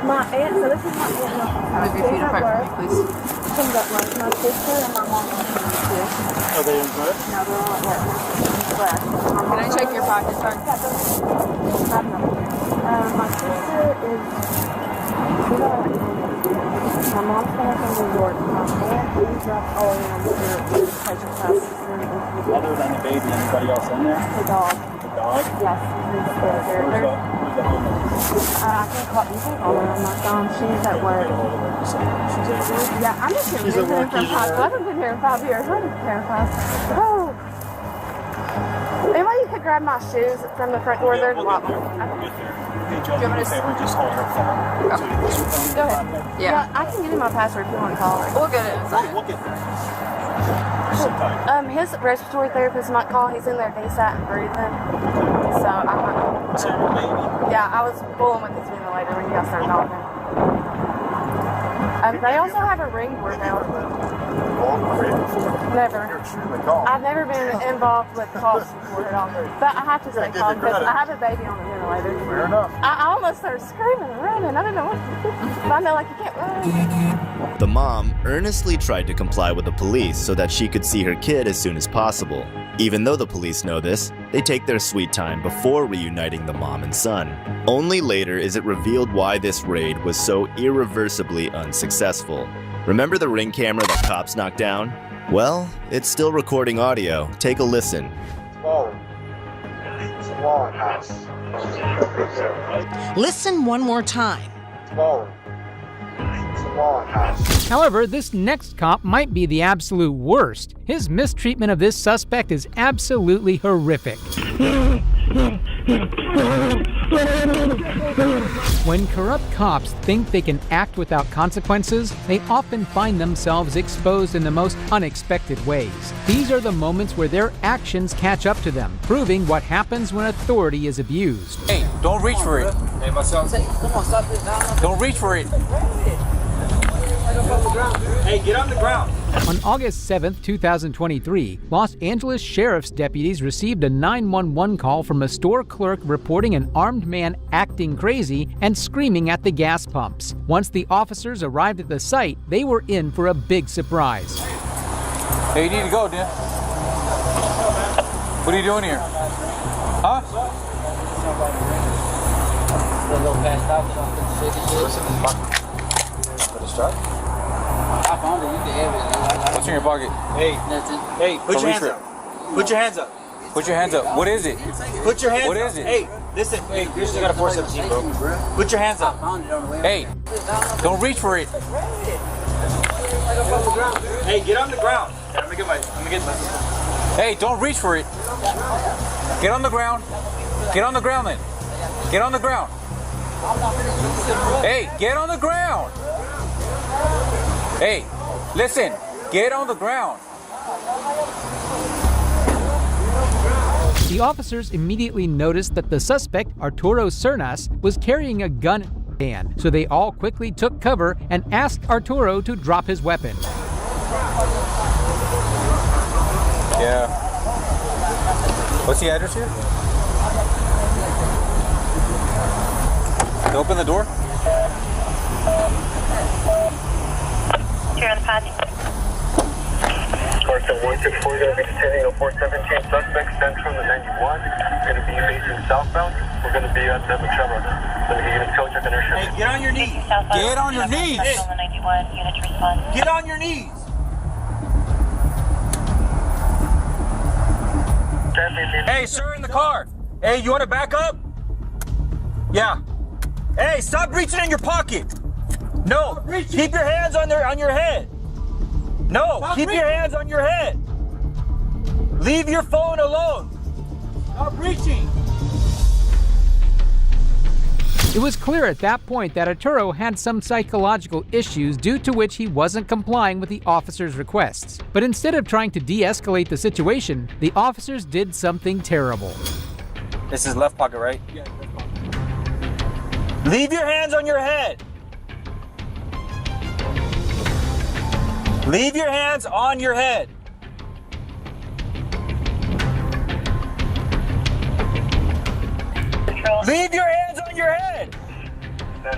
My aunt, so this is my aunt. Move your feet apart from me, please. Comes up like my sister and my mom. Are they in bed? No, they're all at work. Can I check your pockets, hon? My sister is, my mom's coming from New York. My aunt lives up all around here. Patient house. Other than the baby, anybody else in there? The dog. The dog? Yes, he's there. Where's the homeless? I can call you on my phone. She's at work. Yeah, I'm just here visiting from 5. I haven't been here in 5 years. I've been here in 5. Oh. Anyway, you could grab my shoes from the front door. There's a lot more. Just hold her phone. Go ahead. Yeah. I can give you my password if you want to call her. We'll get it. We'll get there. His respiratory therapist might call. He's in there desat and breathing. So I might. So your baby? Yeah, I was fooling with his ventilator when you guys started talking. They also have a ring workout. Never. I've never been involved with coughs before at all. But I have to say cough because I have a baby on the ventilator. Fair enough. I almost started screaming and running. I didn't know what to do. But I know, like, you can't run. The mom earnestly tried to comply with the police so that she could see her kid as soon as possible. Even though the police know this, they take their sweet time before reuniting the mom and son. Only later is it revealed why this raid was so irreversibly unsuccessful. Remember the Ring camera that cops knocked down? Well, it's still recording audio. Take a listen. It's a long house. Listen one more time. However, this next cop might be the absolute worst. His mistreatment of this suspect is absolutely horrific. When corrupt cops think they can act without consequences, they often find themselves exposed in the most unexpected ways. These are the moments where their actions catch up to them, proving what happens when authority is abused. Hey, don't reach for it. Hey, my son. Come on, stop it now. Don't reach for it. Hey, get on the ground. On August 7, 2023, Los Angeles Sheriff's deputies received a 911 call from a store clerk reporting an armed man acting crazy and screaming at the gas pumps. Once the officers arrived at the site, they were in for a big surprise. Hey, you need to go, Dan. What are you doing here? Huh? a little passed out that I couldn't see What's in his pocket? For the strap? I found it. You can have it. What's in your pocket? Hey, Nothing. hey, put Don't your reach hands for up. Put your hands up. Put your hands up. What is it? Put your hands What up. is it? Hey, listen. Hey, you just got a 417, bro. Put your hands up. Hey, don't reach for it. Hey, get on the ground. Yeah, let me get my. Hey, don't reach for it. Get on the ground. Get on the ground then. Get on the ground. Hey, get on the ground. Hey, listen. Get on the ground. The officers immediately noticed that the suspect, Arturo Cernas, was carrying a gun in his hand, so they all quickly took cover and asked Arturo to drop his weapon. Yeah. What's the address here? Open the door. You're on the pod. Carson 164, going to be detaining a 417 suspect central on the 91. Going to be facing southbound. We're going to be at the Trevor. Going to be unit coach at the nursery. Hey, get on your knees. Get on your knees. On the 91, unit response. Get on your knees. Hey, sir, in the car. Hey, you want to back up? Yeah. Hey, stop reaching in your pocket. No, keep your hands on your head. No, keep your hands on your head. Leave your phone alone. Stop reaching. It was clear at that point that Arturo had some psychological issues due to which he wasn't complying with the officers' requests. But instead of trying to de-escalate the situation, the officers did something terrible. This is left pocket, right? Yeah, left pocket. Leave your hands on your head. Leave your hands on your head. Leave your hands on your head.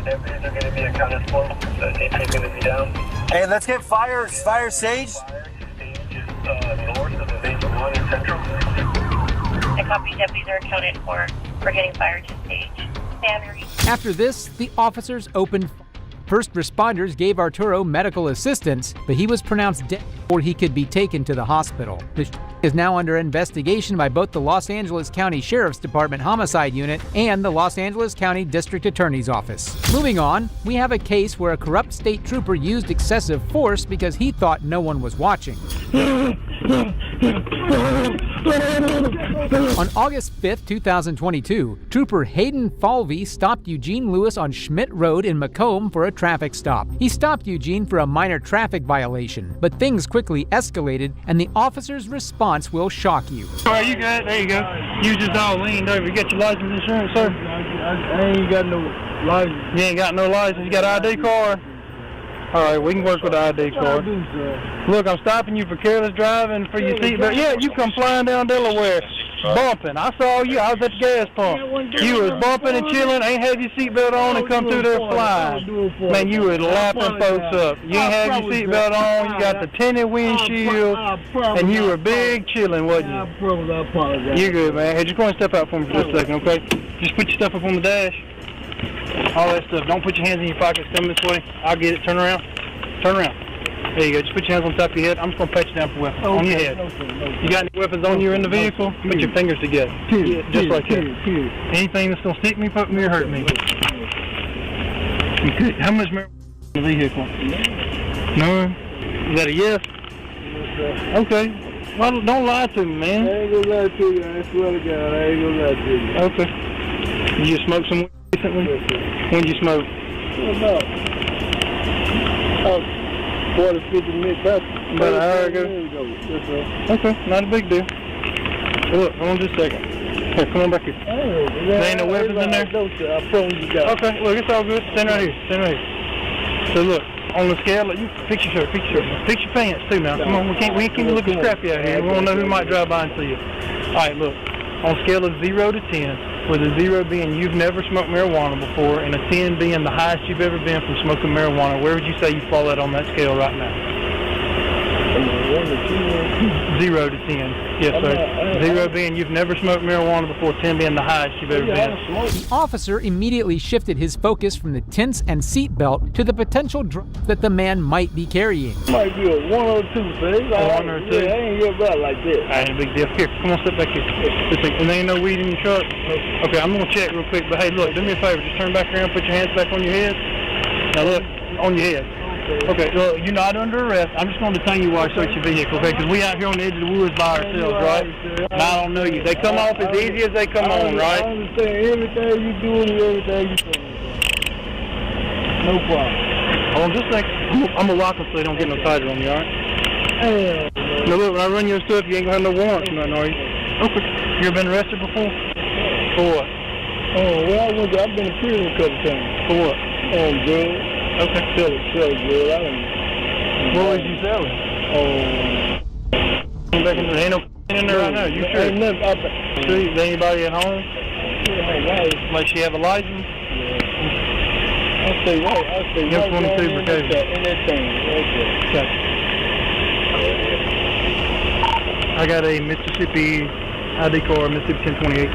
Deputies are going to be accounted for. Safety is going to be down. Hey, let's get fire sage. North of the base 1 in central. I copy. Deputies are accounted for. We're getting fire to stage. After this, the officers opened fire. First responders gave Arturo medical assistance, but he was pronounced dead before he could be taken to the hospital. The is now under investigation by both the Los Angeles County Sheriff's Department Homicide Unit and the Los Angeles County District Attorney's Office. Moving on, we have a case where a corrupt state trooper used excessive force because he thought no one was watching. On August 5th, 2022, Trooper Hayden Falvey stopped Eugene Lewis on Schmidt Road in Macomb for a traffic stop. He stopped Eugene for a minor traffic violation, but things quickly escalated and the officer's response will shock you. All right, you got it. There you go. You just all leaned over. You got your license insurance, sir? I ain't got no license. You ain't got no license? You got an ID card? All right, we can work with the ID card. Look, I'm stopping you for careless driving, for your seatbelt. Yeah, you come flying down Delaware, bumping. I saw you. I was at the gas pump. You was bumping and chilling, ain't have your seatbelt on, and come through there flying. Man, you was lapping folks up. You ain't have your seatbelt on. You got the tinted windshield, and you were big chilling, wasn't you? I apologize. You're good, man. Hey, just go and step out for me for a second, okay? Just put your stuff up on the dash. All that stuff. Don't put your hands in your pockets. Come this way. I'll get it. Turn around. Turn around. There you go. Just put your hands on top of your head. I'm just going to pat you down for weapons. On your head. You got any weapons on you in the vehicle? Put your fingers together. Just like that. Anything that's going to stick me, poke me, or hurt me. Okay. How much marijuana in the vehicle? None? Is that a yes? Okay. Well, don't lie to me, man. I ain't going to lie to you. I swear to God, I ain't going to lie to you. Okay. You just smoked some recently? Yes, sir. When did you smoke? About 40, 50 minutes back. About an hour ago? Yes, sir. Okay, not a big deal. Hey, look, hold on just a second. Here, come on back here. There ain't no weapons in there? I promise you guys. Okay, look, it's all good. Stand right here. Stand right here. So look, on the scale, look, you fix your shirt, fix your shirt. Fix your pants too now. Come on, we can't keep you looking scrappy out here. We don't know who might drive by and see you. All right, look, on a scale of 0 to 10, with a 0 being you've never smoked marijuana before, and a 10 being the highest you've ever been from smoking marijuana, where would you say you fall at on that scale right now? 0 to 10. Yes, sir. 0 being you've never smoked marijuana before, 10 being the highest you've ever been. The officer immediately shifted his focus from the tents and seatbelt to the potential drugs that the man might be carrying. Might be a 1 or 2, babe. 1 or 2? Yeah, I ain't get about like that. Ain't a big deal. Here, come on, sit back here. And there ain't no weed in your truck? Okay, I'm gonna check real quick, but hey, look, do me a favor. Just turn back around, put your hands back on your head. Now look, on your head. Okay, look, you're not under arrest. I'm just going to detain you while I search your vehicle, okay? Because we out here on the edge of the woods by ourselves, right? And I don't know you. They come off as easy as they come on, right? I understand everything you do and everything you say. No problem. Hold on just a second. I'm going to lock them so they don't get no tighter on you, all right? Now look, when I run your stuff, you ain't going to have no warrants or nothing, are you? Okay. You ever been arrested before? For what? Oh, well, I've been in prison a couple times. For what? Drugs. Okay. Sell good. I don't. What was you selling? Back in there. Ain't no in there right now. You sure? Ain't nothing. See, is anybody at home? Yeah, like she have a license? Yeah. I'll stay right. M22 for Cody. In that thing. Okay. I got a Mississippi ID card, Mississippi 1028.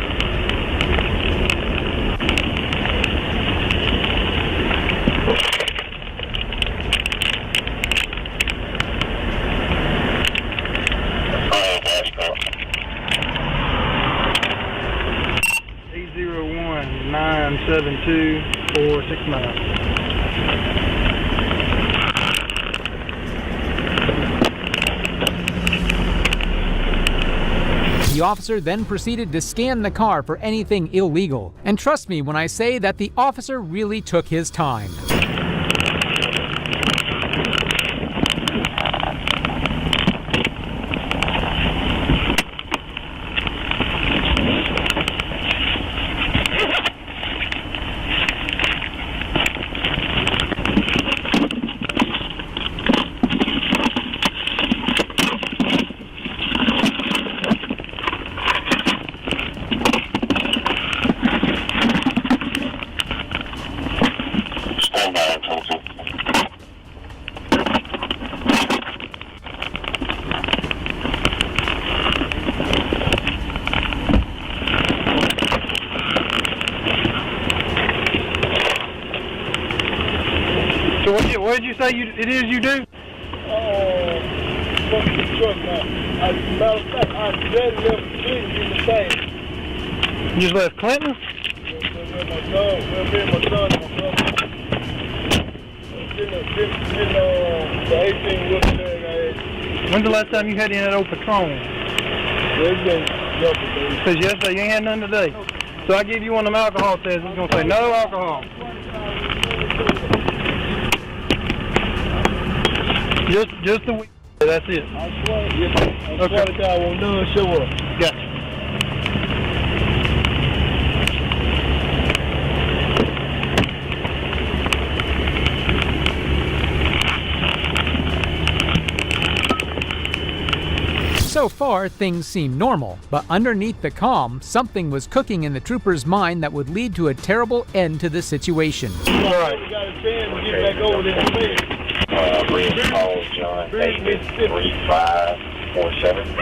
The officer then proceeded to scan the car for anything illegal. And trust me when I say that the officer really took his time. So what did you say it is you do? Fucking the truck now. Matter of fact, I just left Clinton in the same. You just left Clinton? Yeah, my son and my brother. The 18 wheeler there. When's the last time you had any of that old Patron? It's been yesterday. Because yesterday you ain't had none today. So I give you one of them alcohol tests. It's going to say no alcohol. Just the week. That's it. I swear. Yes, I swear to God, I won't none show up. Gotcha. So far, things seem normal, but underneath the calm, something was cooking in the trooper's mind that would lead to a terrible end to the situation. All right. We got a chance to get back over there and play. Red calls John David 3547. I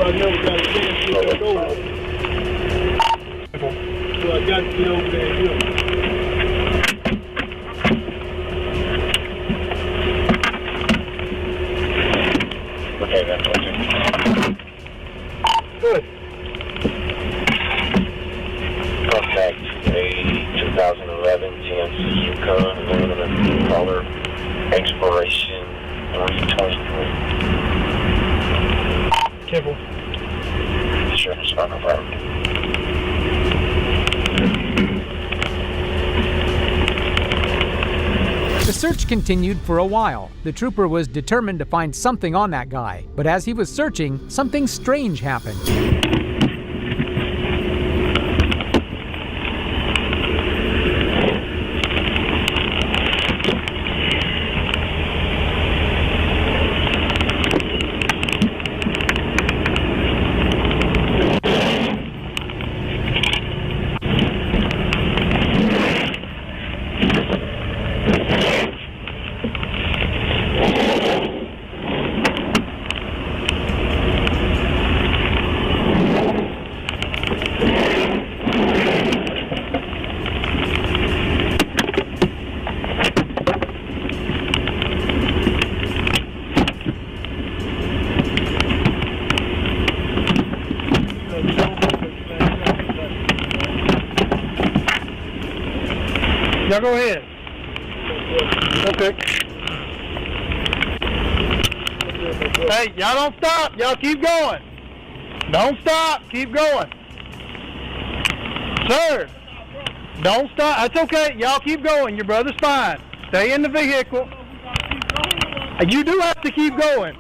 never got a chance to get back over. So I got to get over there and do it. Okay, that's what you Good. Contact a 2011 GMC Yukon, aluminum color, expiration 323. Careful. Sure, it's not no problem. The search continued for a while. The trooper was determined to find something on that guy, but as he was searching, something strange happened. Y'all go ahead. Okay. Hey, y'all don't stop. Y'all keep going. Don't stop. Keep going. Sir, don't stop. That's okay. Y'all keep going. Your brother's fine. Stay in the vehicle. You do have to keep going.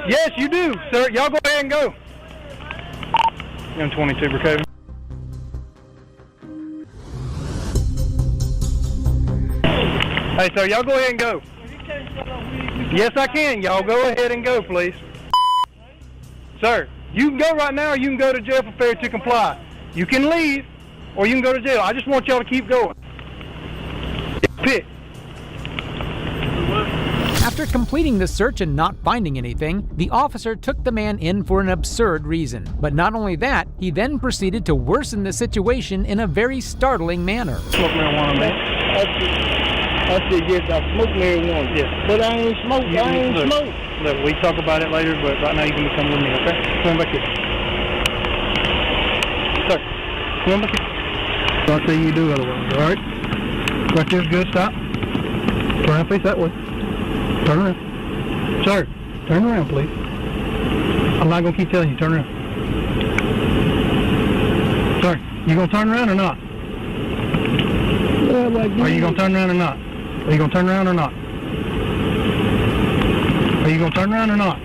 Yes, you do, sir. Y'all go ahead and go. M22 Brookhaven. Hey, sir, y'all go ahead and go. Yes, I can. Y'all go ahead and go, please. Sir, you can go right now or you can go to jail for failure to comply. You can leave or you can go to jail. I just want y'all to keep going. Pick. After completing the search and not finding anything, the officer took the man in for an absurd reason. But not only that, he then proceeded to worsen the situation in a very startling manner. Smoke marijuana, man. I said, yes, I smoke marijuana. Yes. But I ain't smoke. Look, we talk about it later, but right now you can come with me, okay? Come back here. Sir, come back here. I'll tell you do otherwise, all right? Right there's good, stop. Turn around, face that way. Turn around. Sir, turn around, please. I'm not going to keep telling you, turn around. Sir, you going to turn around or not? Are you going to turn around or not? Are you going to turn around or not? Are you going to turn around or not?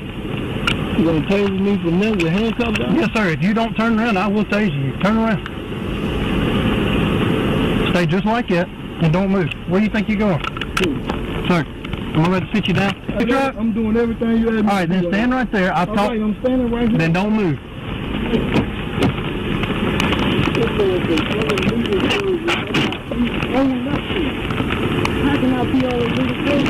You going to tase me from there with handcuffs on? Yes, sir. If you don't turn around, I will tase you. Turn around. Stay just like that and don't move. Where do you think you're going? Sir, I'm going to sit you down. I'm doing everything you asked me. All right, then stand right there. I'll talk. I'm standing right here. Then don't move. How can I be all over the place?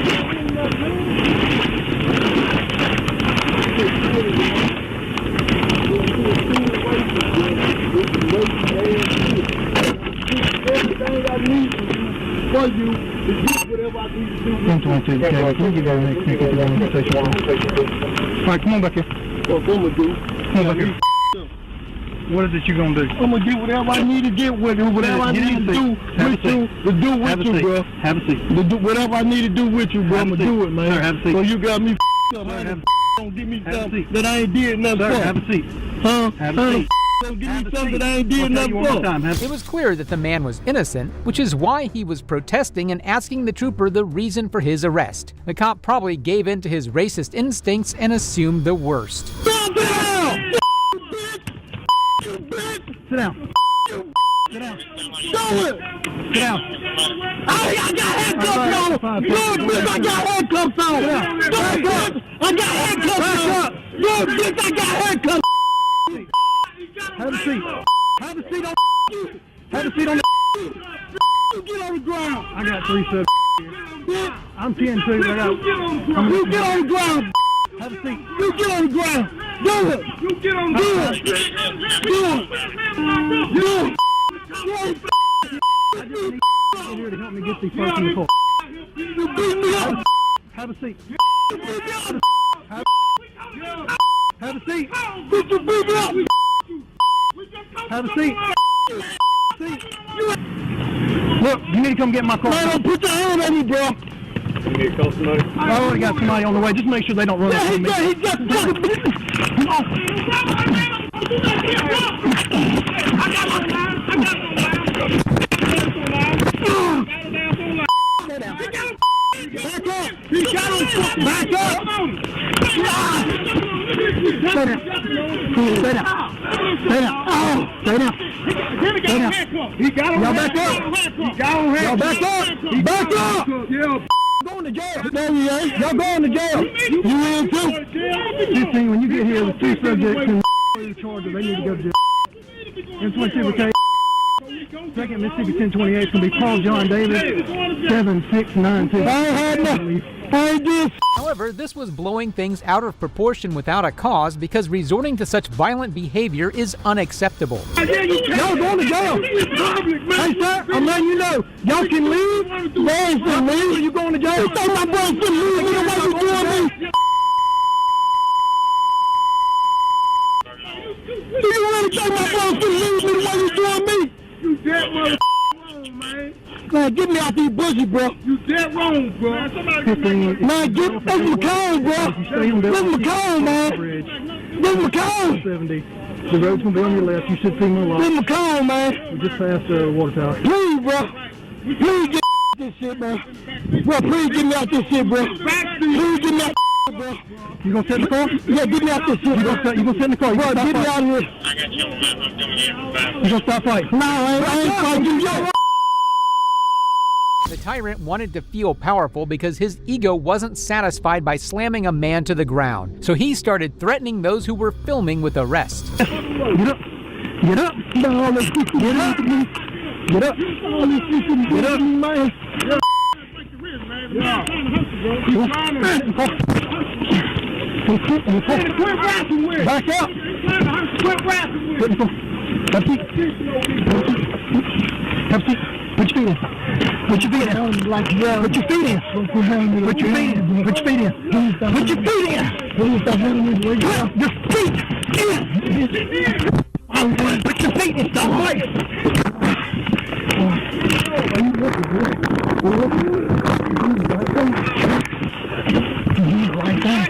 Everything I need for you to do whatever I need to do. Can you get that next ticket? All right, come on back here. What I'm gonna do? Come on back here. What is it you're gonna do? I'm gonna get whatever I need to get with you, whatever I need to do with you, bro. Have a seat. To do whatever I need to do with you, bro. I'm gonna do it, man. Sir, have a seat. So you got me up. Don't give me something that I ain't did nothing for. Sir, have a seat. Huh? Have a seat. Don't give me something that I ain't did nothing for. It was clear that the man was innocent, which is why he was protesting and asking the trooper the reason for his arrest. The cop probably gave in to his racist instincts and assumed the worst. Sit down! Sit down. Sit down. Show it! Sit down. I got handcuffs on! Lord, bitch, I got handcuffs on! Back up! I got handcuffs on! Lord, bitch, I got handcuffs on! Have a seat. Have a seat on. Have a seat on. You get on the ground! I got 3 subs here. I'm 10 too. You get on the ground! Have a seat. You get on the ground! Do it! You get on the ground! Do it! Do it! I just need here to help me get these folks in the car. You beat me up! Have a seat. Have a seat. Put your beat me up! Have a seat. Look, you need to come get in my car. Man, don't put your hand on me, bro! You need to call somebody? I already got somebody on the way. Just make sure they don't run into me. He got Come on. Back up! He got him! Back up! Stay down. Stay down. Stay down. Stay down. Stay down. He got him! Y'all back up. He got him! Y'all back up. Back up. Yeah. Going to jail. No, you ain't. Y'all going to jail. You in too? You see, when you get here with 2 subjects in charges, they need to go to jail. M22 okay. Second Mississippi 1028 is going to be Paul John Davis, 7692. I ain't had nothing. I ain't this. However, this was blowing things out of proportion without a cause because resorting to such violent behavior is unacceptable. Y'all going to jail. Hey, sir, I'm letting you know. Y'all can leave. Boys can leave. Are you going to jail? You think my boys can leave? You know what you doing me? Do you really think my boys can leave me the way you doing me? You dead mother man. Man, man, get me out these bushes, bro. You dead wrong, bro. Man, get this McCone, bro. This McCone, man. This McCone. 70. The road's gonna be on your left. You should see Moonlight. This McCone, man. We just passed the water tower. Please, bro. Please get this shit, bro. Bro, please get me out this shit, bro. Please get me out this shit, bro. You gonna sit in the car? Yeah, get me out this shit, You bro. gonna sit in the car? Bro, get me out of here. You gonna stop fighting? No, I ain't fighting you. The tyrant wanted to feel powerful because his ego wasn't satisfied by slamming a man to the ground. So he started threatening those who were filming with arrest. Get up. Get up. No, let's get up. Get up. Get up, man. Back up. Have a seat. Put your feet in. Put your feet in. Put your feet in. Put your feet in. Put your feet in. Put your feet in. Put your feet in. Put your feet in. Stop fighting. Right there.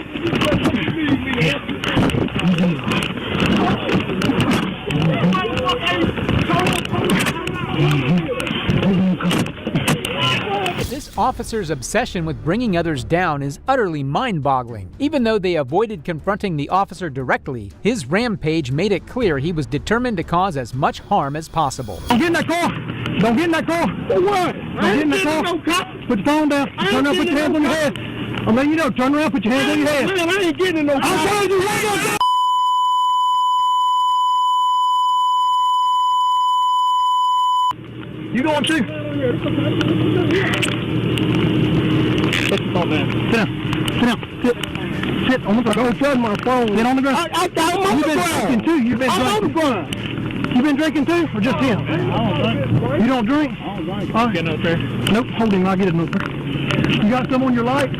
This officer's obsession with bringing others down is utterly mind-boggling. Even though they avoided confronting the officer directly, his rampage made it clear he was determined to cause as much harm as possible. Don't get in that car. Don't get in that car. For what? Don't get in that car. No cop. Put the phone down. Turn around, put your hands on your head. I'm letting you know. Turn around, put your hands on your head. Man, I ain't getting in no car. I'm telling you right now. You going too? Put the phone down. Sit down. Sit down. Sit. Sit on the ground. Don't touch my phone. Sit on the ground. I'm on the ground. You've been drinking too. You've been drinking. I'm on the ground. You been drinking too, or just him? I don't drink. You don't drink? I don't drink. Get no there. Nope. Hold him. I'll get it no there. You got some on your light?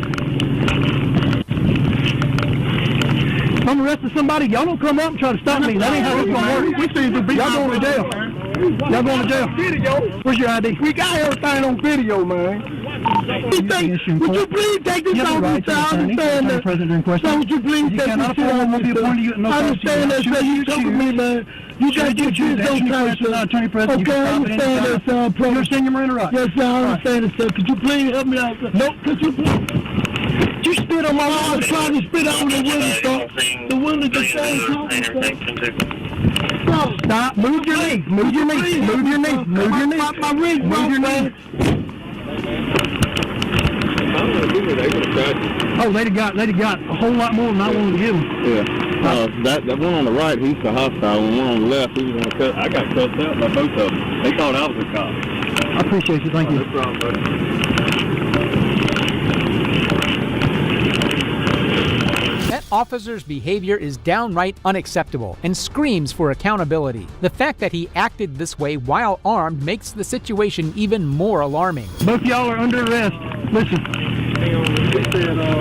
If I'm arresting somebody, y'all don't come up and try to stop me. That ain't how it's gonna work. We see the beat. Y'all going to jail. Y'all going to jail. Video. Where's your ID? We got everything on video, man. Would you please take this off the side? I understand that. So would you please take this off the side? I understand that, sir. You took me, man. You got to choose those times, sir. Okay, I understand that, sir. You understand your Miranda right? Yes, sir, I understand it, sir. Could you please help me out, sir? Nope, could you please? You spit on my wall and try to spit out the window, sir. The window the same time. Stop. Move your knee. Move your knee. Move your knee. Move your knee. My wrist, move your knee. Oh, they'd have got a whole lot more than I wanted to give them. Yeah. That one on the right, he's the hostile. And one on the left, he was on the cut. I got cussed out by both of them. They thought I was a cop. I appreciate you. Thank you. No problem, buddy. That officer's behavior is downright unacceptable and screams for accountability. The fact that he acted this way while armed makes the situation even more alarming. Both y'all are under arrest. Listen.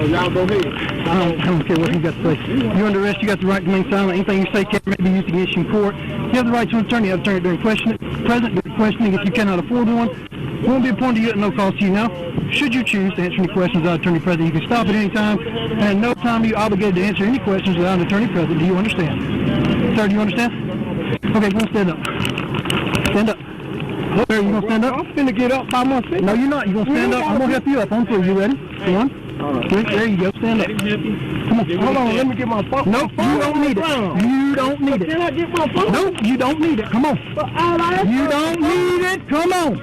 Y'all go ahead. I don't care what you got to say. You're under arrest. You got the right to remain silent. Anything you say can't be used against you in court. You have the right to an attorney. You have an attorney during questioning. During questioning, if you cannot afford one, it won't be appointed to you at no cost to you now. Should you choose to answer any questions without an attorney present, you can stop at any time, and at no time are you obligated to answer any questions without an attorney present. Do you understand? Sir, do you understand? Okay, go stand up. Stand up. Sir, you gonna stand up? I'm finna get up by myself. No, you're not. You're gonna stand up. I'm gonna help you up. On three. You ready? One. Two. There you go. Stand up. Come on. Hold on. Let me get my phone. Nope. You don't need it. You don't need it. Can I get my phone? Nope. You don't need it. Come on. You don't need it. Come on.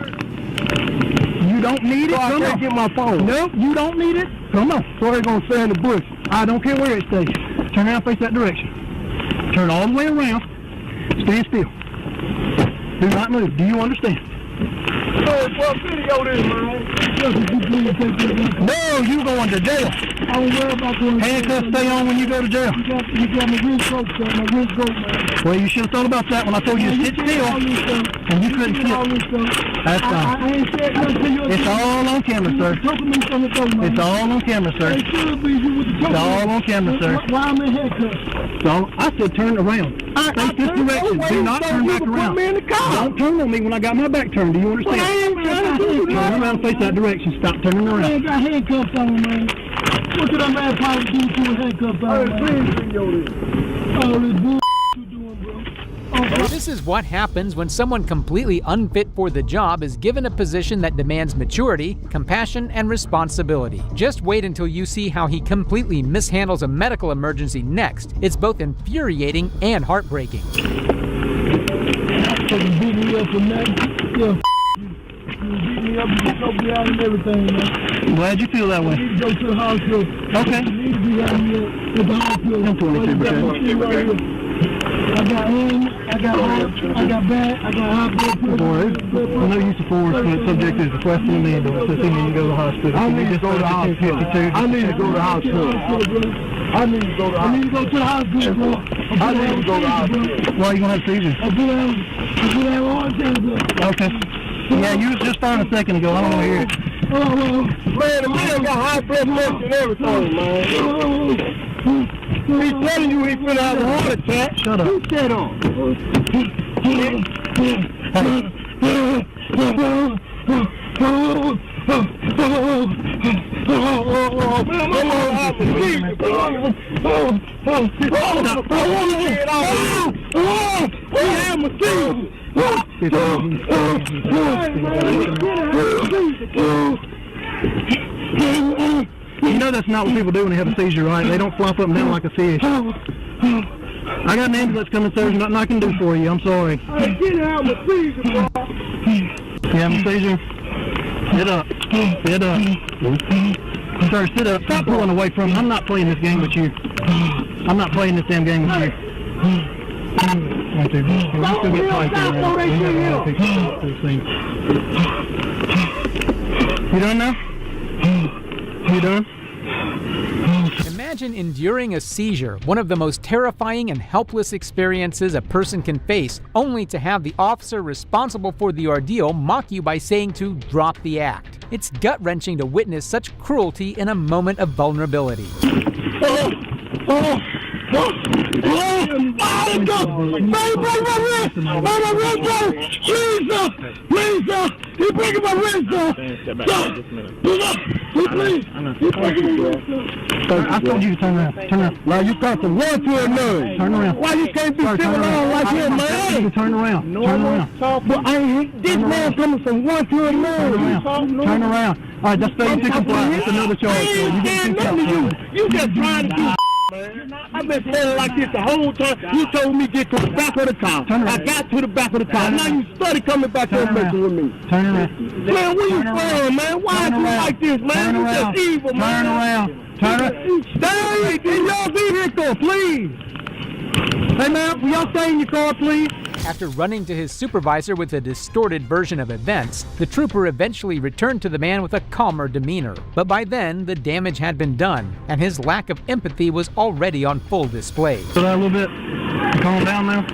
You don't need it. Come on. Get my phone. Nope. You don't need it. Come on. So they're gonna stay in the bush. I don't care where it stays. Turn around, face that direction. Turn all the way around. Stand still. Do not move. Do you understand? What video this, man? No, you going to jail. I don't worry about going to jail. Handcuffs stay on when you go to jail. You got my wrist broke, sir. My wrist broke, man. Well, you should have thought about that when I told you to sit still, and you couldn't sit. That's fine. It's all on camera, sir. It's all on camera, sir. It's all on camera, sir. Why am I in handcuffs? So I said turn around. Face this direction. Do not turn back around. Don't turn on me when I got my back turned. Do you understand? Well, I ain't trying to do Turn around, face that direction. Stop turning around. I ain't got handcuffs on, man. What could a man probably do to a handcuff on, man? Oh, this bull you doing, bro. This is what happens when someone completely unfit for the job is given a position that demands maturity, compassion, and responsibility. Just wait until you see how he completely mishandles a medical emergency next. It's both infuriating and heartbreaking. Fucking beat me up and that. Yeah, you beat me up, you choke me out and everything, man. I'm glad you feel that way. I need to go to the hospital. Okay. I need to be out here at the hospital. I'm 22%. I got aim, I got heart, I got bad, I got high blood pressure. No use of force when the subject is requesting an ambulance. So you need to go to the hospital. I need to go to the hospital. I need to go to the hospital. I need to go to the hospital. I need to go to the hospital, bro. I need to go to the hospital. Why are you going to have seizures? I do have heart attack, bro. Okay. Yeah, you was just fine a second ago. I don't want to hear it. Man, the man got high blood pressure and everything, man. He's telling you he's gonna have a heart attack. Shut up. Who said on? You know that's not what people do when they have a seizure, right? They don't flop up and down like a fish. I got an ambulance coming, sir. There's nothing I can do for you. I'm sorry. Get out of the seizure, bro. You have a seizure? Sit up. Sit up. Sir, sit up. Stop pulling away from me. I'm not playing this game with you. I'm not playing this damn game with you. Right there. You still get piped around. You done now? You done? Imagine enduring a seizure, one of the most terrifying and helpless experiences a person can face, only to have the officer responsible for the ordeal mock you by saying to drop the act. It's gut-wrenching to witness such cruelty in a moment of vulnerability. He's breaking my wrist, sir. I told you to turn around. Turn around. Now you got some one to another. Turn around. Why you can't be sitting around like him, man? Turn around. Turn around. But this man coming from one to another. Turn around. All right, that's failure to comply. That's another charge. You just trying to do. I've been standing like this the whole time. You told me get to the back of the car. I got to the back of the car. Now you study coming back here messing with me. Turn around. Man, where you from, man? Why are you like this, man? You just evil, man. Turn around. Turn around. Stay in your vehicle, please. Hey, man, will y'all stay in your car, please? After running to his supervisor with a distorted version of events, the trooper eventually returned to the man with a calmer demeanor. But by then, the damage had been done, and his lack of empathy was already on full display. So that a little bit. Calm down now.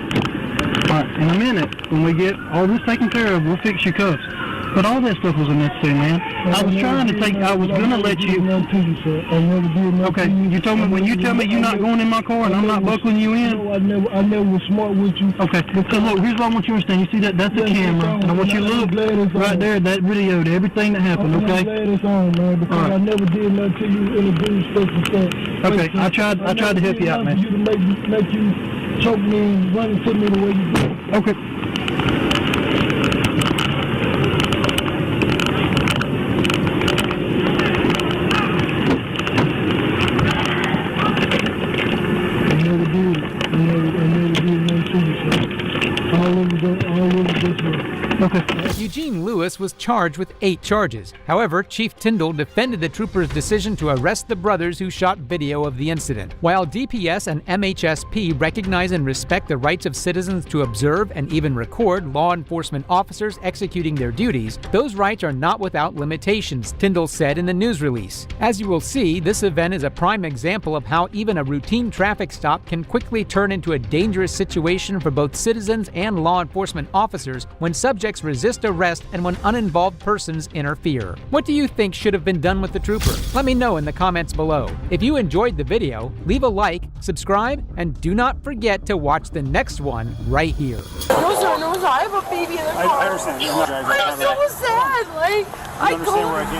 All right, in a minute, when we get all this taken care of, we'll fix your cuffs. But all that stuff was unnecessary, man. I was trying to take, I was going to let you. Okay, you told me, when you tell me you're not going in my car and I'm not buckling you in. I never was smart with you. Okay, so look, here's what I want you to understand. You see that? That's a camera. And I want you to look right there, that videoed everything that happened, okay? I'm glad it's on, man, because I never did nothing to you in a good stuff like that. Okay, I tried to help you out, man. You to make you choke me and run to me the way you did. Okay. Joaquin Lewis was charged with 8 charges. However, Chief Tyndall defended the trooper's decision to arrest the brothers who shot video of the incident. While DPS and MHSP recognize and respect the rights of citizens to observe and even record law enforcement officers executing their duties, those rights are not without limitations, Tyndall said in the news release. As you will see, this event is a prime example of how even a routine traffic stop can quickly turn into a dangerous situation for both citizens and law enforcement officers when subjects resist arrest and when uninvolved persons interfere. What do you think should have been done with the trooper? Let me know in the comments below. If you enjoyed the video, leave a like, subscribe, and do not forget to watch the next one right here. No, sir, I have a baby in the car. I understand. I'm so sad. Like, I understand where I came